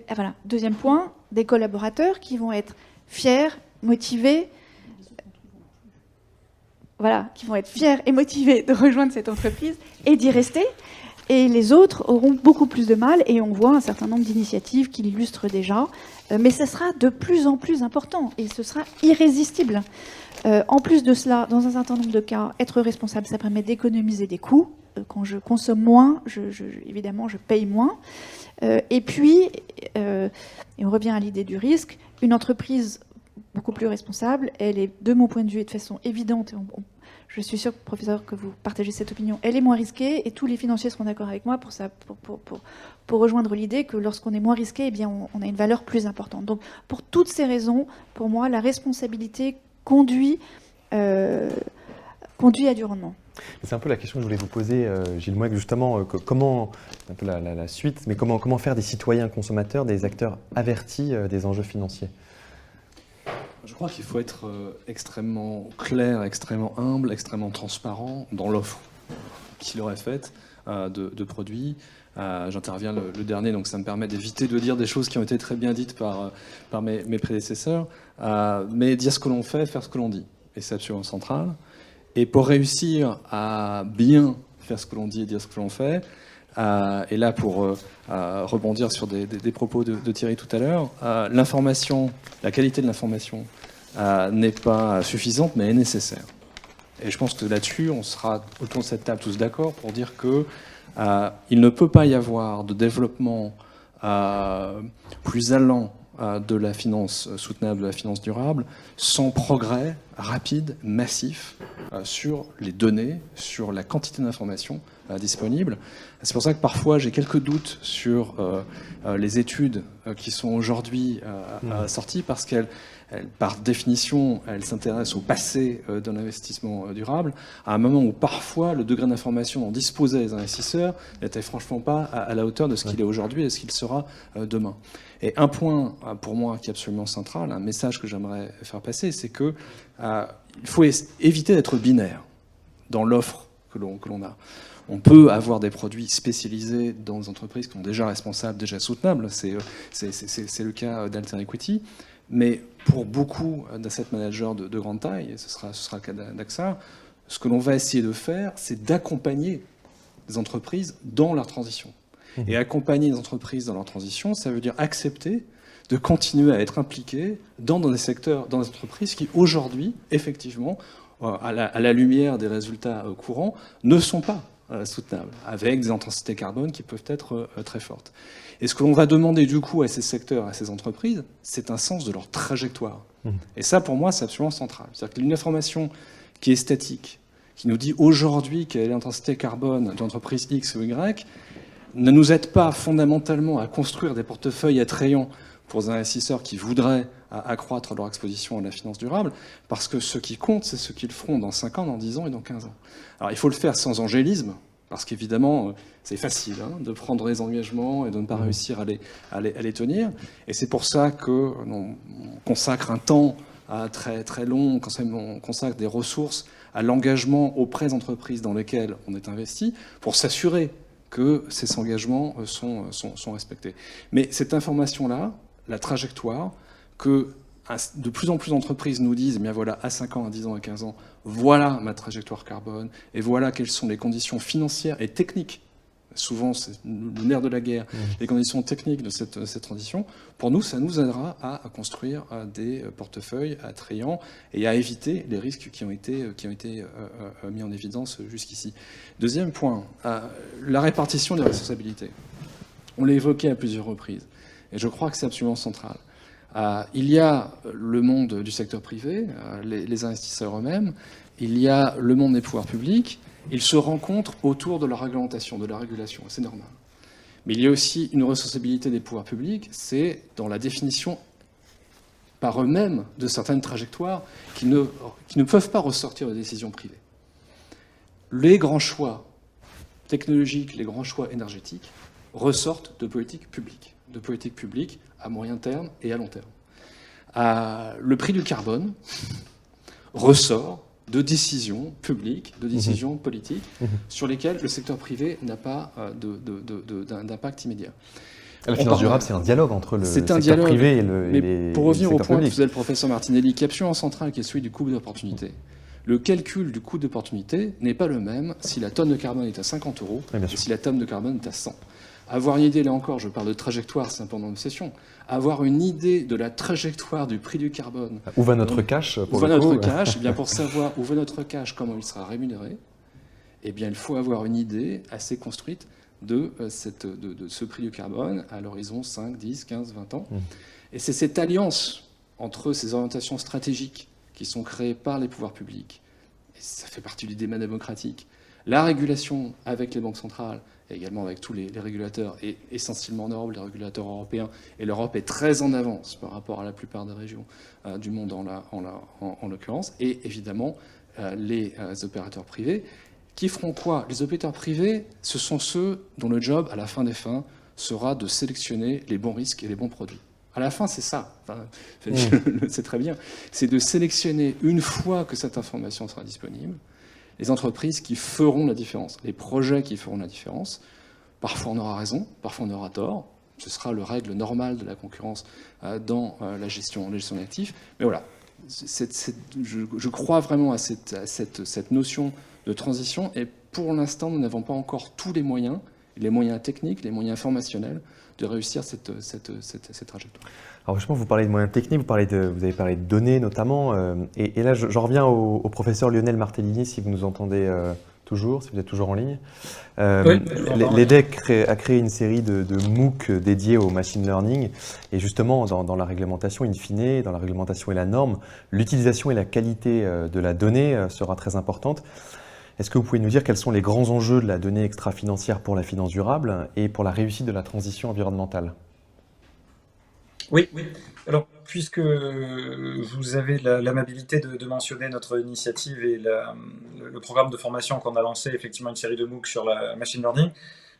Voilà. Deuxième point, des collaborateurs qui vont être fiers, motivés. voilà, qui vont être fiers et motivés de rejoindre cette entreprise et d'y rester. Et les autres auront beaucoup plus de mal, et on voit un certain nombre d'initiatives qui l'illustrent déjà. Mais ce sera de plus en plus important, et ce sera irrésistible. En plus de cela, dans un certain nombre de cas, être responsable, ça permet d'économiser des coûts. Quand je consomme moins, évidemment, je paye moins. Et puis, et on revient à l'idée du risque, une entreprise beaucoup plus responsable, elle est, de mon point de vue, et de façon évidente, je suis sûr, professeur, que vous partagez cette opinion, elle est moins risquée, et tous les financiers seront d'accord avec moi pour rejoindre l'idée que lorsqu'on est moins risqué, eh bien, on a une valeur plus importante. Donc, pour toutes ces raisons, pour moi, la responsabilité conduit à du rendement. C'est un peu la question que je voulais vous poser, Gilles Mouek, justement, comment, un peu la suite, mais comment faire des citoyens consommateurs, des acteurs avertis des enjeux financiers? Je crois qu'il faut être extrêmement clair, extrêmement humble, extrêmement transparent dans l'offre qu'il aurait faite de produits. J'interviens le dernier, donc ça me permet d'éviter de dire des choses qui ont été très bien dites par mes prédécesseurs, mais dire ce que l'on fait, faire ce que l'on dit. Et c'est absolument central. Et pour réussir à bien faire ce que l'on dit et dire ce que l'on fait, et là pour rebondir sur des propos de Thierry tout à l'heure, l'information, la qualité de l'information n'est pas suffisante, mais est nécessaire. Et je pense que là-dessus, on sera autour de cette table tous d'accord pour dire que il ne peut pas y avoir de développement plus allant de la finance soutenable, de la finance durable, sans progrès rapide, massif sur les données, sur la quantité d'informations disponibles. C'est pour ça que parfois j'ai quelques doutes sur les études qui sont aujourd'hui sorties, parce qu'elles, par définition, elles s'intéressent au passé d'un investissement durable, à un moment où parfois le degré d'information dont disposaient les investisseurs n'était franchement pas à la hauteur de ce qu'il est aujourd'hui et ce qu'il sera demain. Et un point pour moi qui est absolument central, un message que j'aimerais faire passer, c'est que il faut éviter d'être binaire dans l'offre que l'on a. On peut avoir des produits spécialisés dans des entreprises qui sont déjà responsables, déjà soutenables. C'est le cas d'Alter Equity. Mais pour beaucoup d'asset managers de grande taille, et ce sera le cas d'AXA, ce que l'on va essayer de faire, c'est d'accompagner les entreprises dans leur transition. Et accompagner les entreprises dans leur transition, ça veut dire accepter de continuer à être impliqués dans des secteurs, dans des entreprises qui aujourd'hui, effectivement, à la lumière des résultats courants, ne sont pas soutenables, avec des intensités carbone qui peuvent être très fortes. Et ce que l'on va demander du coup à ces secteurs, à ces entreprises, c'est un sens de leur trajectoire. Et ça, pour moi, c'est absolument central. C'est-à-dire qu'une information qui est statique, qui nous dit aujourd'hui quelle est l'intensité carbone de l'entreprise X ou Y, ne nous aide pas fondamentalement à construire des portefeuilles attrayants pour les investisseurs qui voudraient accroître leur exposition à la finance durable, parce que ce qui compte, c'est ce qu'ils feront dans 5 ans, dans 10 ans et dans 15 ans. Alors il faut le faire sans angélisme, parce qu'évidemment, c'est facile de prendre des engagements et de ne pas réussir à les tenir. Et c'est pour ça qu'on consacre un temps très, très long, on consacre des ressources à l'engagement auprès des entreprises dans lesquelles on est investi, pour s'assurer que ces engagements sont respectés. Mais cette information-là, la trajectoire, que de plus en plus d'entreprises nous disent, eh bien voilà, à 5 ans, à 10 ans, à 15 ans, voilà ma trajectoire carbone, et voilà quelles sont les conditions financières et techniques, souvent c'est le nerf de la guerre, les conditions techniques de cette transition, pour nous, ça nous aidera à construire des portefeuilles attrayants et à éviter les risques qui ont été mis en évidence jusqu'ici. Deuxième point, la répartition des responsabilités. On l'a évoqué à plusieurs reprises, et je crois que c'est absolument central. Il y a le monde du secteur privé, les investisseurs eux-mêmes, il y a le monde des pouvoirs publics, ils se rencontrent autour de la réglementation, de la régulation, c'est normal. Mais il y a aussi une responsabilité des pouvoirs publics, c'est dans la définition par eux-mêmes de certaines trajectoires qui ne peuvent pas ressortir de décisions privées. Les grands choix technologiques, les grands choix énergétiques ressortent de politiques publiques à moyen terme et à long terme. Le prix du carbone ressort de décisions publiques, de décisions politiques, sur lesquelles le secteur privé n'a pas d'impact immédiat. La finance durable, c'est un dialogue entre le secteur privé et le mais pour revenir au point que public. faisait le professeur Martinelli, qui est absolument central, qui est celui du coût d'opportunité. Le calcul du coût d'opportunité n'est pas le même si la tonne de carbone est à 50 € Oui, bien et sûr. si la tonne de carbone est à 100. Avoir une idée, là encore, je parle de trajectoire, c'est un peu dans l'obsession. Avoir une idée de la trajectoire du prix du carbone. Où va notre cash Où pour va le coup notre cash? Eh bien, pour savoir où va notre cash, comment il sera rémunéré, eh bien, il faut avoir une idée assez construite de ce prix du carbone à l'horizon 5, 10, 15, 20 ans. Et c'est cette alliance entre ces orientations stratégiques qui sont créées par les pouvoirs publics, et ça fait partie du débat démocratique, la régulation avec les banques centrales, et également avec tous les régulateurs, et essentiellement en Europe, les régulateurs européens, et l'Europe est très en avance par rapport à la plupart des régions du monde en l'occurrence, et évidemment les opérateurs privés, qui feront quoi? Les opérateurs privés, ce sont ceux dont le job, à la fin des fins, sera de sélectionner les bons risques et les bons produits. À la fin, c'est ça. Enfin, c'est très bien. C'est de sélectionner, une fois que cette information sera disponible, les entreprises qui feront la différence, les projets qui feront la différence. Parfois, on aura raison, parfois, on aura tort. Ce sera le règle normale de la concurrence dans la gestion d'actifs. Mais voilà, je crois vraiment à cette notion de transition. Et pour l'instant, nous n'avons pas encore tous les moyens techniques, les moyens informationnels, de réussir cette trajectoire. Alors justement, vous parlez de moyens techniques, vous avez parlé de données notamment, et là j'en reviens au professeur Lionel Martellini, si vous nous entendez toujours, si vous êtes toujours en ligne. Oui, L'EDEC a créé une série de MOOC dédiés au machine learning, et justement dans la réglementation in fine, dans la réglementation et la norme, l'utilisation et la qualité de la donnée sera très importante. Est-ce que vous pouvez nous dire quels sont les grands enjeux de la donnée extra-financière pour la finance durable et pour la réussite de la transition environnementale? Oui. Alors, puisque vous avez l'amabilité de mentionner notre initiative et le programme de formation qu'on a lancé, effectivement une série de MOOC sur la machine learning,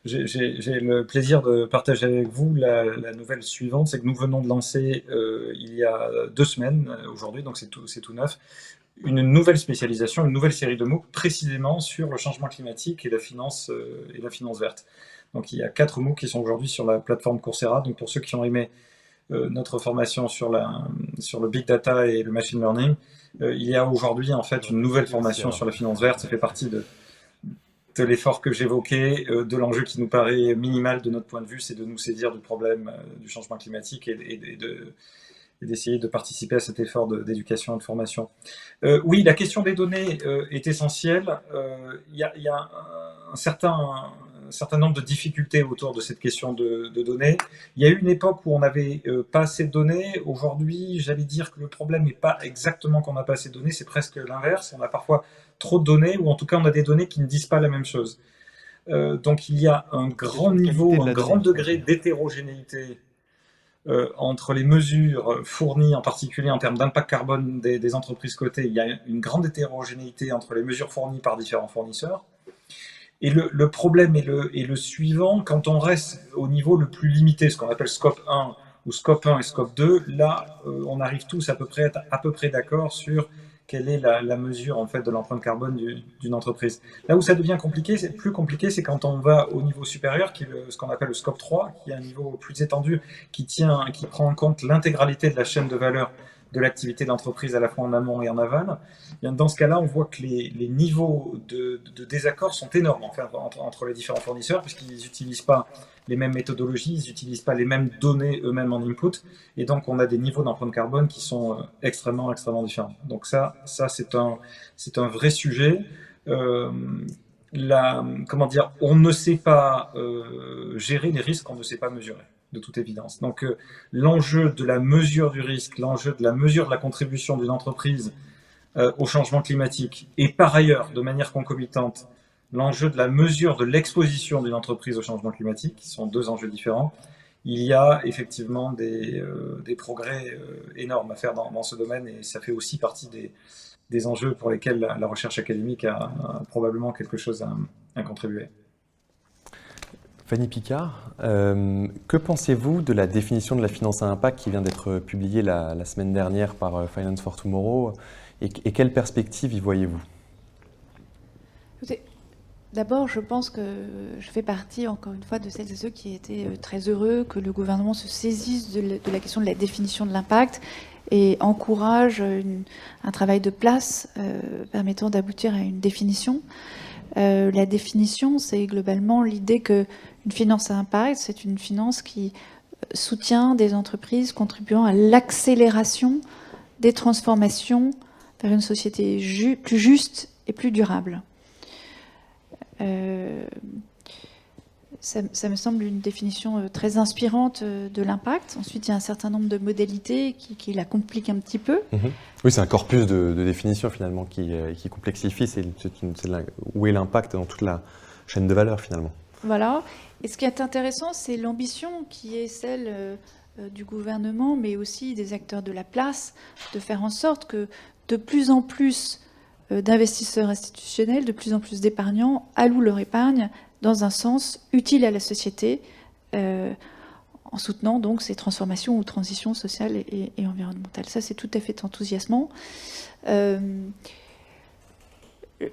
j'ai le plaisir de partager avec vous la nouvelle suivante, c'est que nous venons de lancer il y a 2 semaines aujourd'hui, donc c'est tout neuf, une nouvelle spécialisation, une nouvelle série de MOOC précisément sur le changement climatique et la finance verte. Donc il y a 4 MOOC qui sont aujourd'hui sur la plateforme Coursera. Donc pour ceux qui ont aimé notre formation sur le big data et le machine learning, il y a aujourd'hui en fait une nouvelle formation sur la finance verte. Ça fait partie de l'effort que j'évoquais, de l'enjeu qui nous paraît minimal de notre point de vue, c'est de nous saisir du problème du changement climatique et d'essayer de participer à cet effort d'éducation et de formation. Oui, la question des données est essentielle. Il y a un certain nombre de difficultés autour de cette question de données. Il y a eu une époque où on n'avait pas assez de données. Aujourd'hui, j'allais dire que le problème n'est pas exactement qu'on n'a pas assez de données, c'est presque l'inverse. On a parfois trop de données, ou en tout cas on a des données qui ne disent pas la même chose. Donc il y a un grand niveau, un grand degré d'hétérogénéité entre les mesures fournies, en particulier en termes d'impact carbone des entreprises cotées. Il y a une grande hétérogénéité entre les mesures fournies par différents fournisseurs. Et le problème est le suivant, quand on reste au niveau le plus limité, ce qu'on appelle scope 1 ou scope 1 et scope 2, là, on arrive tous à peu près d'accord sur quelle est la mesure en fait de l'empreinte carbone d'une entreprise. Là où ça devient compliqué, plus compliqué, c'est quand on va au niveau supérieur, qui est ce qu'on appelle le scope 3, qui est un niveau plus étendu, qui prend en compte l'intégralité de la chaîne de valeur de l'activité d'entreprise à la fois en amont et en aval. Et dans ce cas-là, on voit que les niveaux de désaccord sont énormes enfin, entre les différents fournisseurs, puisqu'ils n'utilisent pas les mêmes méthodologies, ils n'utilisent pas les mêmes données eux-mêmes en input, et donc on a des niveaux d'empreinte carbone qui sont extrêmement différents. Donc ça c'est un vrai sujet. Comment dire, on ne sait pas gérer les risques qu'on ne sait pas mesurer, de toute évidence. Donc l'enjeu de la mesure du risque, l'enjeu de la mesure de la contribution d'une entreprise au changement climatique, et par ailleurs, de manière concomitante, l'enjeu de la mesure de l'exposition d'une entreprise au changement climatique, qui sont 2 enjeux différents, il y a effectivement des progrès énormes à faire dans ce domaine, et ça fait aussi partie des enjeux pour lesquels la recherche académique a probablement quelque chose à contribuer. Fanny Picard, que pensez-vous de la définition de la finance à impact qui vient d'être publiée la semaine dernière par Finance for Tomorrow, et quelle perspective y voyez-vous? Écoutez, D'abord, je pense que je fais partie, encore une fois, de celles et ceux qui étaient très heureux que le gouvernement se saisisse de la question de la définition de l'impact et encourage un travail de place permettant d'aboutir à une définition. La définition, c'est globalement l'idée qu'une finance à impact, c'est une finance qui soutient des entreprises contribuant à l'accélération des transformations vers une société plus juste et plus durable. Ça me semble une définition très inspirante de l'impact. Ensuite, il y a un certain nombre de modalités qui la compliquent un petit peu. Oui, c'est un corpus de définitions finalement qui complexifie. Où est l'impact dans toute la chaîne de valeur finalement. Voilà. Et ce qui est intéressant, c'est l'ambition qui est celle du gouvernement, mais aussi des acteurs de la place, de faire en sorte que de plus en plus d'investisseurs institutionnels, de plus en plus d'épargnants allouent leur épargne dans un sens utile à la société, en soutenant donc ces transformations ou transitions sociales et environnementales. Ça, c'est tout à fait enthousiasmant.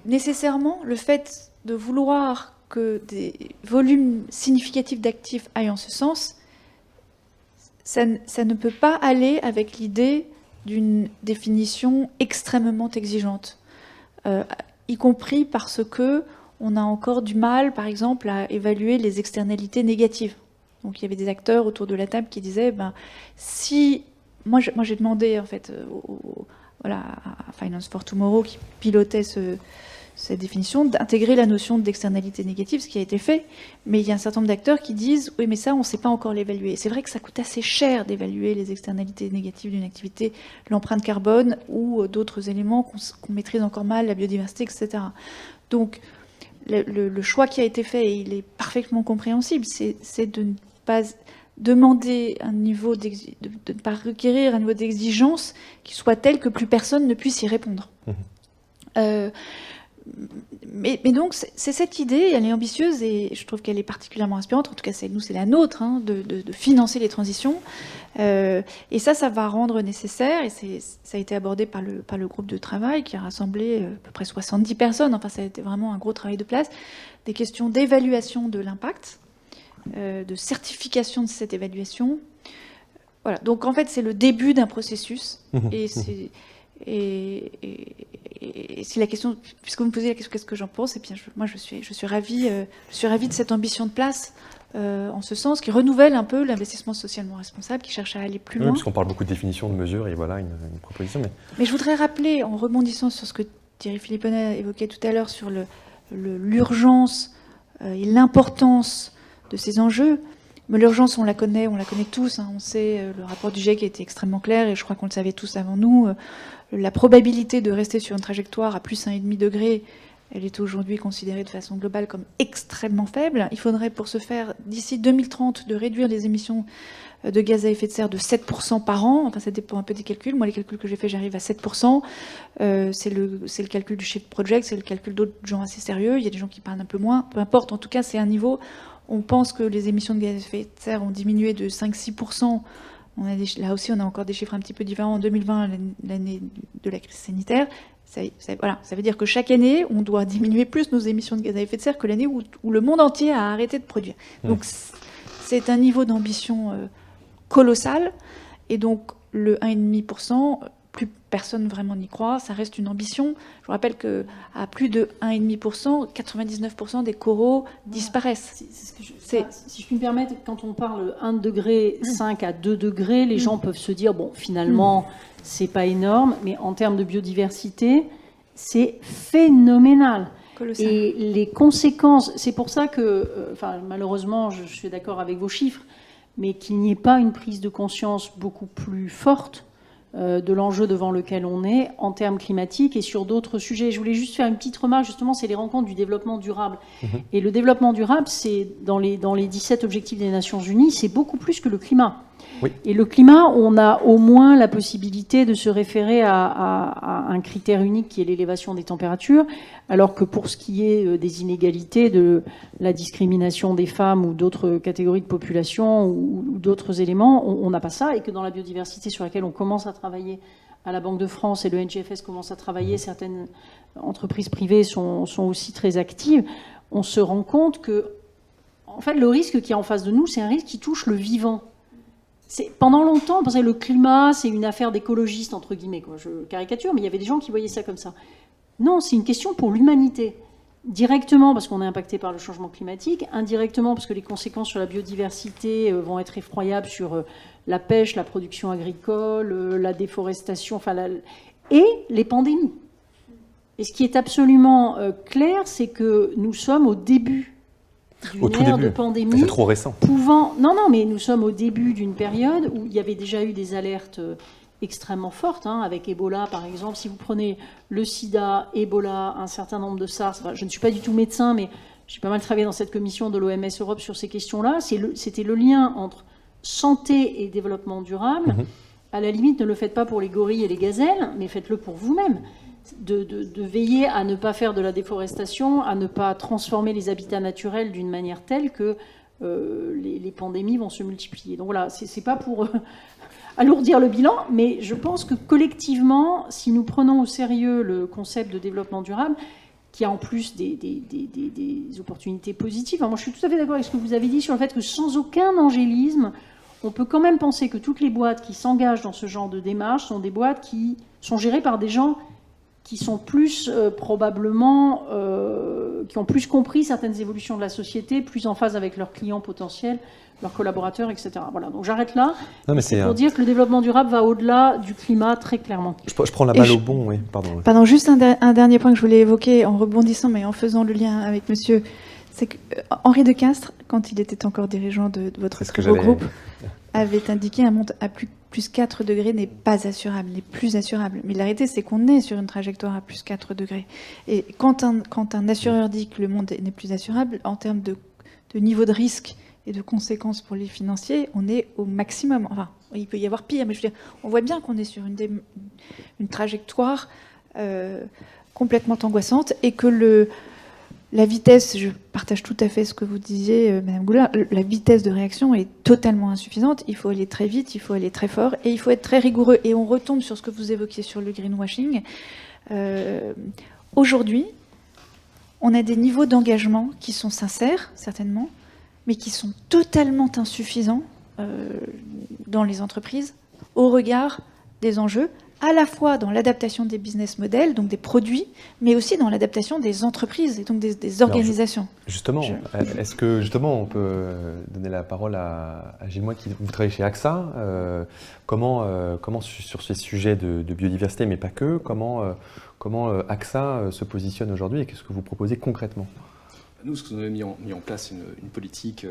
Nécessairement, le fait de vouloir que des volumes significatifs d'actifs aillent en ce sens, ça ne peut pas aller avec l'idée d'une définition extrêmement exigeante, y compris parce que on a encore du mal, par exemple, à évaluer les externalités négatives. Donc il y avait des acteurs autour de la table qui disaient, si... Moi j'ai demandé, en fait, à Finance for Tomorrow, qui pilotait cette définition, d'intégrer la notion d'externalité négative, ce qui a été fait. Mais il y a un certain nombre d'acteurs qui disent, oui, mais ça, on ne sait pas encore l'évaluer. C'est vrai que ça coûte assez cher d'évaluer les externalités négatives d'une activité, l'empreinte carbone ou d'autres éléments qu'on maîtrise encore mal, la biodiversité, etc. Donc, le choix qui a été fait, et il est parfaitement compréhensible, c'est de ne pas demander un niveau de ne pas requérir un niveau d'exigence qui soit tel que plus personne ne puisse y répondre. Mais donc, c'est cette idée, elle est ambitieuse et je trouve qu'elle est particulièrement inspirante. En tout cas, c'est la nôtre, de financer les transitions. Et ça va rendre nécessaire, et ça a été abordé par le groupe de travail qui a rassemblé à peu près 70 personnes, enfin ça a été vraiment un gros travail de place, des questions d'évaluation de l'impact, de certification de cette évaluation. Voilà, donc en fait c'est le début d'un processus, et si la question, puisque vous me posez la question, qu'est-ce que j'en pense, et bien moi je suis ravie de cette ambition de place, en ce sens, qui renouvelle un peu l'investissement socialement responsable, qui cherche à aller plus loin. Oui, puisqu'on parle beaucoup de définition, de mesures, et voilà une proposition. Mais je voudrais rappeler, en rebondissant sur ce que Thierry Philippone évoquait tout à l'heure, sur l'urgence et l'importance de ces enjeux. Mais l'urgence, on la connaît tous. On sait, le rapport du GIEC a été extrêmement clair, et je crois qu'on le savait tous avant nous. La probabilité de rester sur une trajectoire à plus 1,5 degré, elle est aujourd'hui considérée de façon globale comme extrêmement faible. Il faudrait, pour ce faire, d'ici 2030, de réduire les émissions de gaz à effet de serre de 7% par an. Enfin, ça dépend un peu des calculs. Moi, les calculs que j'ai faits, j'arrive à 7%. C'est le calcul du Shift Project, c'est le calcul d'autres gens assez sérieux. Il y a des gens qui parlent un peu moins. Peu importe, en tout cas, c'est un niveau. On pense que les émissions de gaz à effet de serre ont diminué de 5-6%. Là aussi, on a encore des chiffres un petit peu différents en 2020, l'année de la crise sanitaire. Voilà, ça veut dire que chaque année, on doit diminuer plus nos émissions de gaz à effet de serre que l'année où le monde entier a arrêté de produire. Donc, c'est un niveau d'ambition colossal. Et donc, le 1,5%, plus personne vraiment n'y croit. Ça reste une ambition. Je vous rappelle qu'à plus de 1,5%, 99% des coraux disparaissent. Si je puis me permettre, quand on parle 1,5 degré à 2 degrés, les gens peuvent se dire, bon, finalement, c'est pas énorme, mais en termes de biodiversité, c'est phénoménal. Colossal. Et les conséquences, c'est pour ça que, malheureusement, je suis d'accord avec vos chiffres, mais qu'il n'y ait pas une prise de conscience beaucoup plus forte de l'enjeu devant lequel on est en termes climatiques et sur d'autres sujets. Je voulais juste faire une petite remarque, justement, c'est les rencontres du développement durable. Et le développement durable, c'est dans les 17 objectifs des Nations Unies, c'est beaucoup plus que le climat. Oui. Et le climat, on a au moins la possibilité de se référer à un critère unique qui est l'élévation des températures, alors que pour ce qui est des inégalités, de la discrimination des femmes ou d'autres catégories de population ou d'autres éléments, on n'a pas ça, et que dans la biodiversité sur laquelle on commence à travailler à la Banque de France et le NGFS commence à travailler, certaines entreprises privées sont aussi très actives. on se rend compte que, en fait, le risque qui est en face de nous, c'est un risque qui touche le vivant. Pendant longtemps, on pensait que le climat, c'est une affaire d'écologistes, entre guillemets, quoi. Je caricature, mais il y avait des gens qui voyaient ça comme ça. Non, c'est une question pour l'humanité. Directement parce qu'on est impacté par le changement climatique, indirectement parce que les conséquences sur la biodiversité vont être effroyables sur la pêche, la production agricole, la déforestation, et les pandémies. Et ce qui est absolument clair, c'est que nous sommes au début d'une ère de pandémie. C'est trop récent. Non, mais nous sommes au début d'une période où il y avait déjà eu des alertes extrêmement fortes, avec Ebola par exemple. Si vous prenez le sida, Ebola, un certain nombre de SARS, je ne suis pas du tout médecin, mais j'ai pas mal travaillé dans cette commission de l'OMS Europe sur ces questions-là. C'était le lien entre santé et développement durable. À la limite, ne le faites pas pour les gorilles et les gazelles, mais faites-le pour vous-même. De veiller à ne pas faire de la déforestation, à ne pas transformer les habitats naturels d'une manière telle que les pandémies vont se multiplier. Donc voilà, c'est pas pour alourdir le bilan, mais je pense que collectivement, si nous prenons au sérieux le concept de développement durable, qui a en plus des opportunités positives. Alors moi, je suis tout à fait d'accord avec ce que vous avez dit sur le fait que sans aucun angélisme, on peut quand même penser que toutes les boîtes qui s'engagent dans ce genre de démarche sont des boîtes qui sont gérées par des gens qui sont plus probablement, qui ont plus compris certaines évolutions de la société, plus en phase avec leurs clients potentiels, leurs collaborateurs, etc. Voilà, donc j'arrête là. C'est pour dire que le développement durable va au-delà du climat, très clairement. Je prends la balle au bon, oui, pardon. Pardon, juste un dernier point que je voulais évoquer en rebondissant, mais en faisant le lien avec monsieur, c'est que Henri de Castres, quand il était encore dirigeant de votre groupe, avait indiqué un monde à plus 4 degrés n'est pas assurable, n'est plus assurable. Mais la réalité, c'est qu'on est sur une trajectoire à plus 4 degrés. Et quand un assureur dit que le monde n'est plus assurable, en termes de niveau de risque et de conséquences pour les financiers, on est au maximum. Enfin, il peut y avoir pire, mais je veux dire, on voit bien qu'on est sur une trajectoire complètement angoissante et que la vitesse, je partage tout à fait ce que vous disiez, Madame Goulard, la vitesse de réaction est totalement insuffisante. Il faut aller très vite, il faut aller très fort et il faut être très rigoureux. Et on retombe sur ce que vous évoquiez sur le greenwashing. Aujourd'hui, on a des niveaux d'engagement qui sont sincères, certainement, mais qui sont totalement insuffisants dans les entreprises au regard des enjeux, à la fois dans l'adaptation des business models, donc des produits, mais aussi dans l'adaptation des entreprises et donc des organisations. Est-ce que justement on peut donner la parole à Gilles Moy, vous travaillez chez AXA, comment sur ces sujets de biodiversité, mais pas que, comment AXA se positionne aujourd'hui et qu'est-ce que vous proposez concrètement? Nous, ce que nous avons mis en place, une politique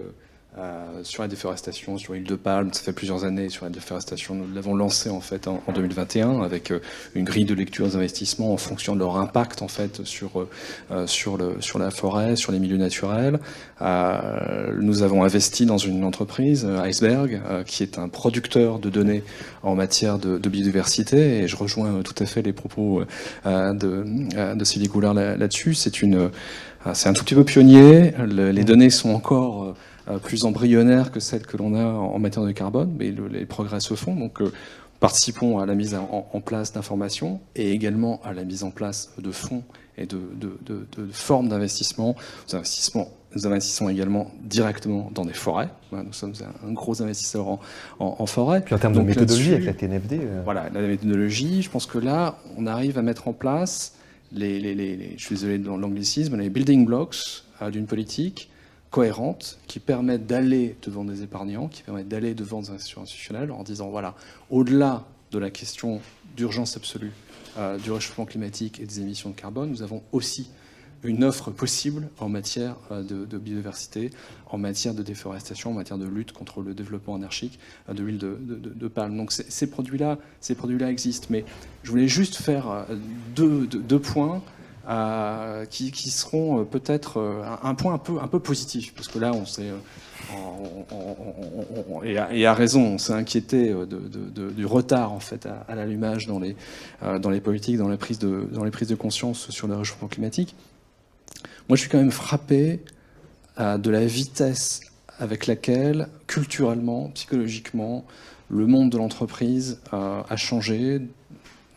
sur la déforestation, sur l'île de Palme. Ça fait plusieurs années sur la déforestation. Nous l'avons lancé en fait en 2021 avec une grille de lecture des investissements en fonction de leur impact en fait sur la forêt, sur les milieux naturels. Nous avons investi dans une entreprise, Iceberg, qui est un producteur de données en matière de biodiversité. Et je rejoins tout à fait les propos de Sylvie Goulard là-dessus. C'est un tout petit peu pionnier. Les données sont encore plus embryonnaires que celles que l'on a en matière de carbone, mais les progrès se font. Donc, participons à la mise en place d'informations et également à la mise en place de fonds et de formes d'investissement. Nous investissons également directement dans des forêts. Nous sommes un gros investisseur en forêt. Puis en termes de méthodologie avec la TNFD. Voilà, la méthodologie, je pense que là, on arrive à mettre en place je suis désolé de l'anglicisme, les building blocks d'une politique cohérente qui permettent d'aller devant des épargnants, qui permettent d'aller devant des institutions institutionnelles en disant voilà, au-delà de la question d'urgence absolue du réchauffement climatique et des émissions de carbone, nous avons aussi une offre possible en matière de biodiversité, en matière de déforestation, en matière de lutte contre le développement anarchique de l'huile de palme. Donc ces produits-là existent. Mais je voulais juste faire deux points qui seront peut-être un point un peu positif, parce que là, on s'est et à raison, on s'est inquiété du retard en fait à l'allumage dans les politiques, dans les prises de conscience sur le réchauffement climatique. Moi, je suis quand même frappé de la vitesse avec laquelle, culturellement, psychologiquement, le monde de l'entreprise a changé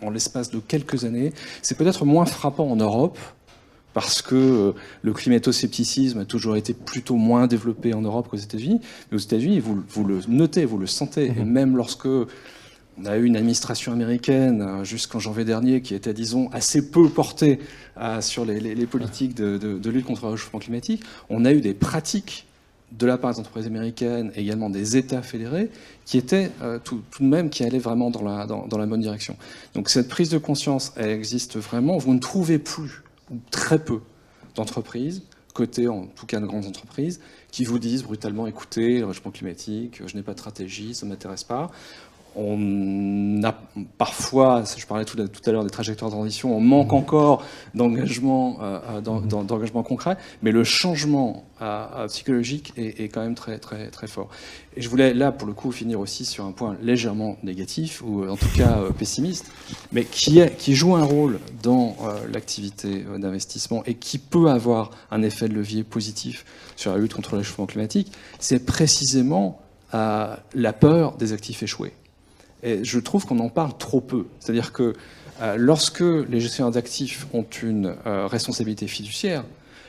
en l'espace de quelques années. C'est peut-être moins frappant en Europe, parce que le climato-scepticisme a toujours été plutôt moins développé en Europe qu'aux États-Unis. Mais aux États-Unis, vous le notez, vous le sentez. Et même lorsque on a eu une administration américaine jusqu'en janvier dernier qui était, disons, assez peu portée sur les politiques de lutte contre le réchauffement climatique, on a eu des pratiques de la part des entreprises américaines et également des États fédérés qui étaient tout de même, qui allaient vraiment dans la bonne direction. Donc cette prise de conscience, elle existe vraiment. Vous ne trouvez plus, ou très peu, d'entreprises, cotées en tout cas de grandes entreprises, qui vous disent brutalement, écoutez, le réchauffement climatique, je n'ai pas de stratégie, ça ne m'intéresse pas. On a parfois, je parlais tout à l'heure des trajectoires de transition, on manque encore d'engagement concret, mais le changement psychologique est quand même très, très, très fort. Et je voulais là, pour le coup, finir aussi sur un point légèrement négatif, ou en tout cas pessimiste, mais qui joue un rôle dans l'activité d'investissement et qui peut avoir un effet de levier positif sur la lutte contre le réchauffement climatique, c'est précisément la peur des actifs échoués. Et je trouve qu'on en parle trop peu. C'est-à-dire que lorsque les gestionnaires d'actifs ont une responsabilité fiduciaire,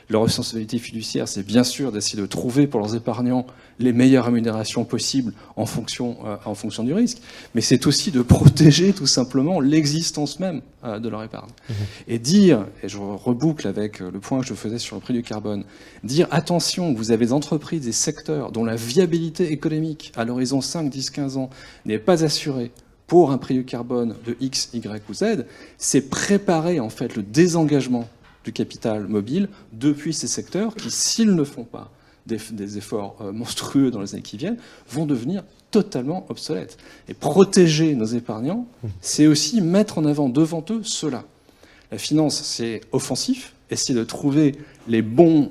leur responsabilité fiduciaire, c'est bien sûr d'essayer de trouver pour leurs épargnants les meilleures rémunérations possibles en fonction du risque, mais c'est aussi de protéger tout simplement l'existence même de leur épargne. Et dire, et je reboucle avec le point que je faisais sur le prix du carbone, dire attention, vous avez des entreprises, des secteurs dont la viabilité économique à l'horizon 5, 10, 15 ans n'est pas assurée pour un prix du carbone de X, Y ou Z, c'est préparer en fait le désengagement du capital mobile depuis ces secteurs qui, s'ils ne font pas des efforts monstrueux dans les années qui viennent, vont devenir totalement obsolètes. Et protéger nos épargnants, c'est aussi mettre en avant devant eux cela. La finance, c'est offensif, essayer de trouver les bonnes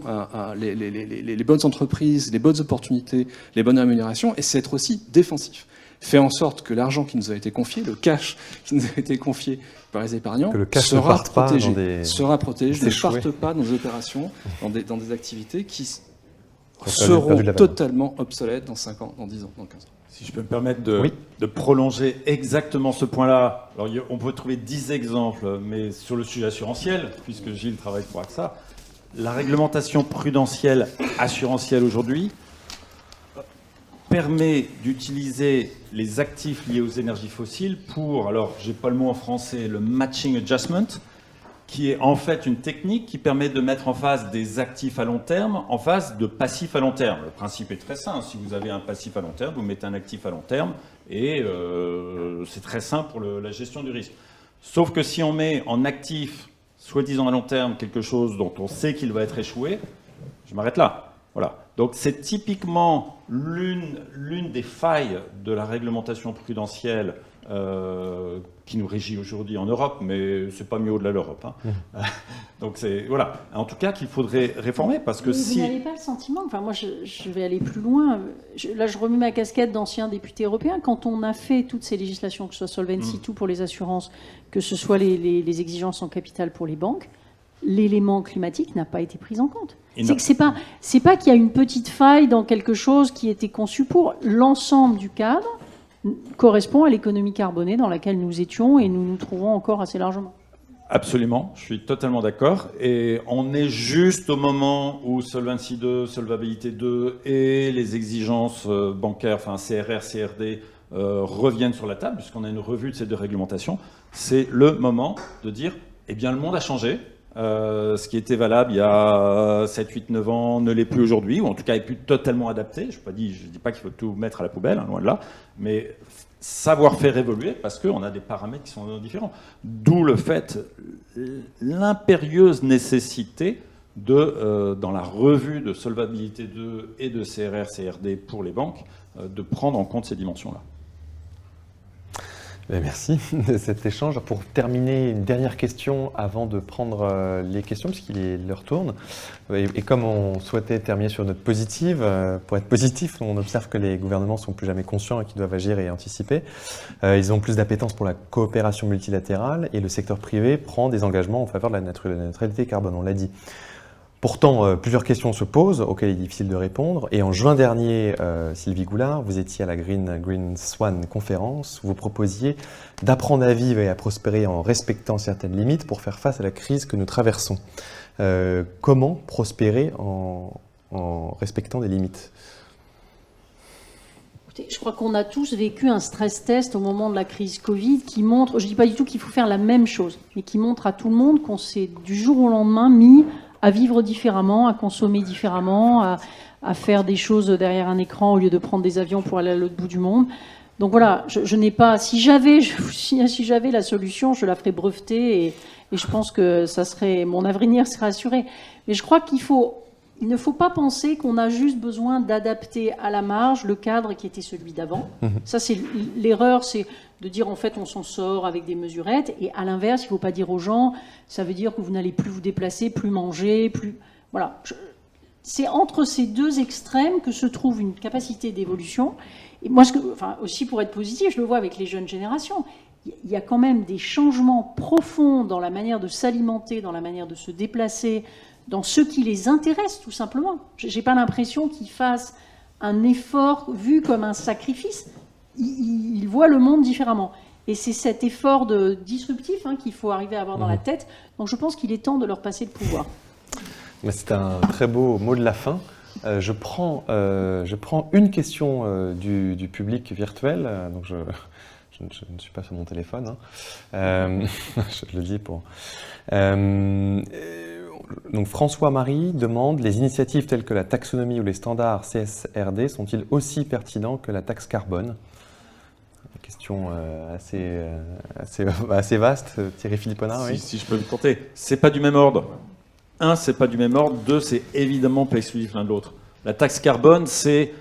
entreprises, les bonnes opportunités, les bonnes rémunérations, et c'est être aussi défensif. Fait en sorte que l'argent qui nous a été confié, le cash qui nous a été confié par les épargnants, sera protégé. Ne parte pas dans des opérations, dans des activités qui seront totalement obsolètes dans 5 ans, dans 10 ans, dans 15 ans. Si je peux me permettre de prolonger exactement ce point-là. Alors, on peut trouver 10 exemples, mais sur le sujet assurantiel, puisque Gilles travaille pour AXA, la réglementation prudentielle assurantielle aujourd'hui permet d'utiliser les actifs liés aux énergies fossiles pour, alors j'ai pas le mot en français, le matching adjustment, qui est en fait une technique qui permet de mettre en face des actifs à long terme en face de passifs à long terme. Le principe est très simple. Si vous avez un passif à long terme, vous mettez un actif à long terme et c'est très simple pour la gestion du risque. Sauf que si on met en actif, soi-disant à long terme, quelque chose dont on sait qu'il va être échoué, je m'arrête là. Voilà. Donc c'est typiquement l'une des failles de la réglementation prudentielle qui nous régit aujourd'hui en Europe, mais c'est pas mieux au-delà de l'Europe. Hein. Donc c'est voilà. En tout cas qu'il faudrait réformer parce que si vous n'avez pas le sentiment, enfin moi je vais aller plus loin. Là je remets ma casquette d'ancien député européen. Quand on a fait toutes ces législations, que ce soit Solvency II pour les assurances, que ce soit les exigences en capital pour les banques, l'élément climatique n'a pas été pris en compte. C'est pas qu'il y a une petite faille dans quelque chose qui était conçu pour. L'ensemble du cadre correspond à l'économie carbonée dans laquelle nous étions et nous nous trouvons encore assez largement. Absolument, je suis totalement d'accord. Et on est juste au moment où Solvency II, Solvabilité 2 et les exigences bancaires, enfin CRR, CRD, reviennent sur la table, puisqu'on a une revue de ces deux réglementations. C'est le moment de dire, eh bien le monde a changé. Ce qui était valable il y a 7, 8, 9 ans ne l'est plus aujourd'hui, ou en tout cas est plus totalement adapté. Je ne dis pas qu'il faut tout mettre à la poubelle, hein, loin de là, mais savoir faire évoluer parce qu'on a des paramètres qui sont différents. D'où le fait, l'impérieuse nécessité dans la revue de Solvabilité 2 et de CRR, CRD pour les banques, de prendre en compte ces dimensions-là. Merci de cet échange. Pour terminer, une dernière question avant de prendre les questions, puisqu'il est leur tourne. Et comme on souhaitait terminer sur une note positive, pour être positif, on observe que les gouvernements sont plus jamais conscients et qu'ils doivent agir et anticiper. Ils ont plus d'appétence pour la coopération multilatérale et le secteur privé prend des engagements en faveur de la neutralité carbone, on l'a dit. Pourtant, plusieurs questions se posent auxquelles il est difficile de répondre. Et en juin dernier, Sylvie Goulard, vous étiez à la Green Swan conférence. Vous proposiez d'apprendre à vivre et à prospérer en respectant certaines limites pour faire face à la crise que nous traversons. Comment prospérer en respectant des limites? Je crois qu'on a tous vécu un stress test au moment de la crise Covid qui montre, je ne dis pas du tout qu'il faut faire la même chose, mais qui montre à tout le monde qu'on s'est du jour au lendemain mis à vivre différemment, à consommer différemment, à faire des choses derrière un écran au lieu de prendre des avions pour aller à l'autre bout du monde. Donc voilà, je n'ai pas. Si j'avais la solution, je la ferais breveter et je pense que mon avenir serait assuré. Mais je crois il ne faut pas penser qu'on a juste besoin d'adapter à la marge le cadre qui était celui d'avant. Ça, c'est l'erreur, c'est de dire en fait on s'en sort avec des mesurettes. Et à l'inverse, il ne faut pas dire aux gens, ça veut dire que vous n'allez plus vous déplacer, plus manger, plus. Voilà. C'est entre ces deux extrêmes que se trouve une capacité d'évolution. Et moi, aussi pour être positif, je le vois avec les jeunes générations. Il y a quand même des changements profonds dans la manière de s'alimenter, dans la manière de se déplacer, dans ce qui les intéresse, tout simplement. Je n'ai pas l'impression qu'ils fassent un effort vu comme un sacrifice. Ils voient le monde différemment. Et c'est cet effort disruptif qu'il faut arriver à avoir dans la tête. Donc je pense qu'il est temps de leur passer le pouvoir. C'est un très beau mot de la fin. Je prends une question du public virtuel. Donc je ne suis pas sur mon téléphone. Je le dis pour... Donc François-Marie demande: les initiatives telles que la taxonomie ou les standards CSRD sont-ils aussi pertinents que la taxe carbone? Une question assez vaste. Thierry Philipponnat, oui. Si je peux me tenter, c'est pas du même ordre. Un, c'est pas du même ordre. Deux, c'est évidemment pas exclusif l'un de l'autre. La taxe carbone, c'est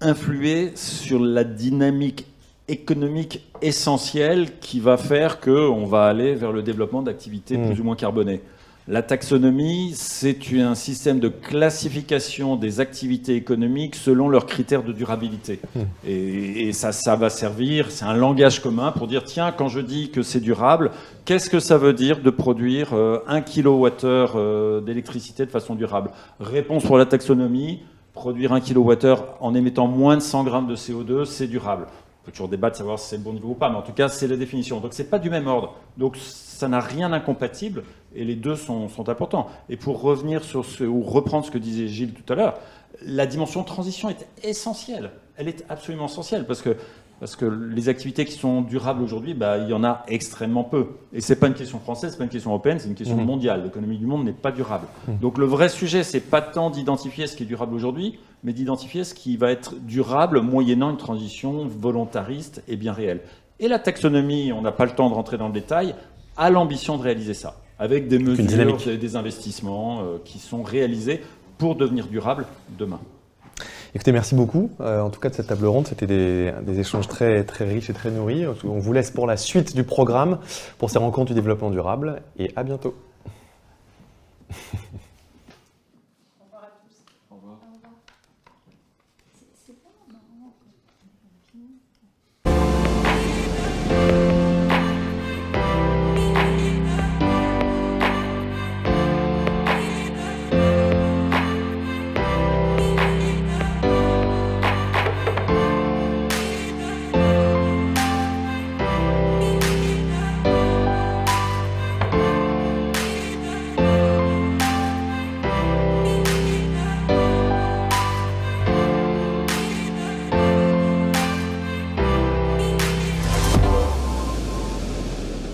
influer sur la dynamique économique essentielle qui va faire qu'on va aller vers le développement d'activités plus ou moins carbonées. La taxonomie, c'est un système de classification des activités économiques selon leurs critères de durabilité. Et ça va servir, c'est un langage commun pour dire, tiens, quand je dis que c'est durable, qu'est-ce que ça veut dire de produire 1 kWh d'électricité de façon durable? Réponse pour la taxonomie: produire 1 kWh en émettant moins de 100 grammes de CO2, c'est durable. On peut toujours débattre, savoir si c'est le bon niveau ou pas, mais en tout cas, c'est la définition. Donc, c'est pas du même ordre. Donc, ça n'a rien d'incompatible, et les deux sont importants. Et pour revenir ou reprendre ce que disait Gilles tout à l'heure, la dimension transition est essentielle. Elle est absolument essentielle, parce que les activités qui sont durables aujourd'hui, il y en a extrêmement peu. Et c'est pas une question française, c'est pas une question européenne, c'est une question mondiale. L'économie du monde n'est pas durable. Donc le vrai sujet, c'est pas tant d'identifier ce qui est durable aujourd'hui, mais d'identifier ce qui va être durable moyennant une transition volontariste et bien réelle. Et la taxonomie, on n'a pas le temps de rentrer dans le détail, a l'ambition de réaliser ça, avec des mesures, des investissements qui sont réalisés pour devenir durables demain. Écoutez, merci beaucoup. En tout cas, de cette table ronde, c'était des échanges très, très riches et très nourris. On vous laisse pour la suite du programme, pour ces rencontres du développement durable, et à bientôt.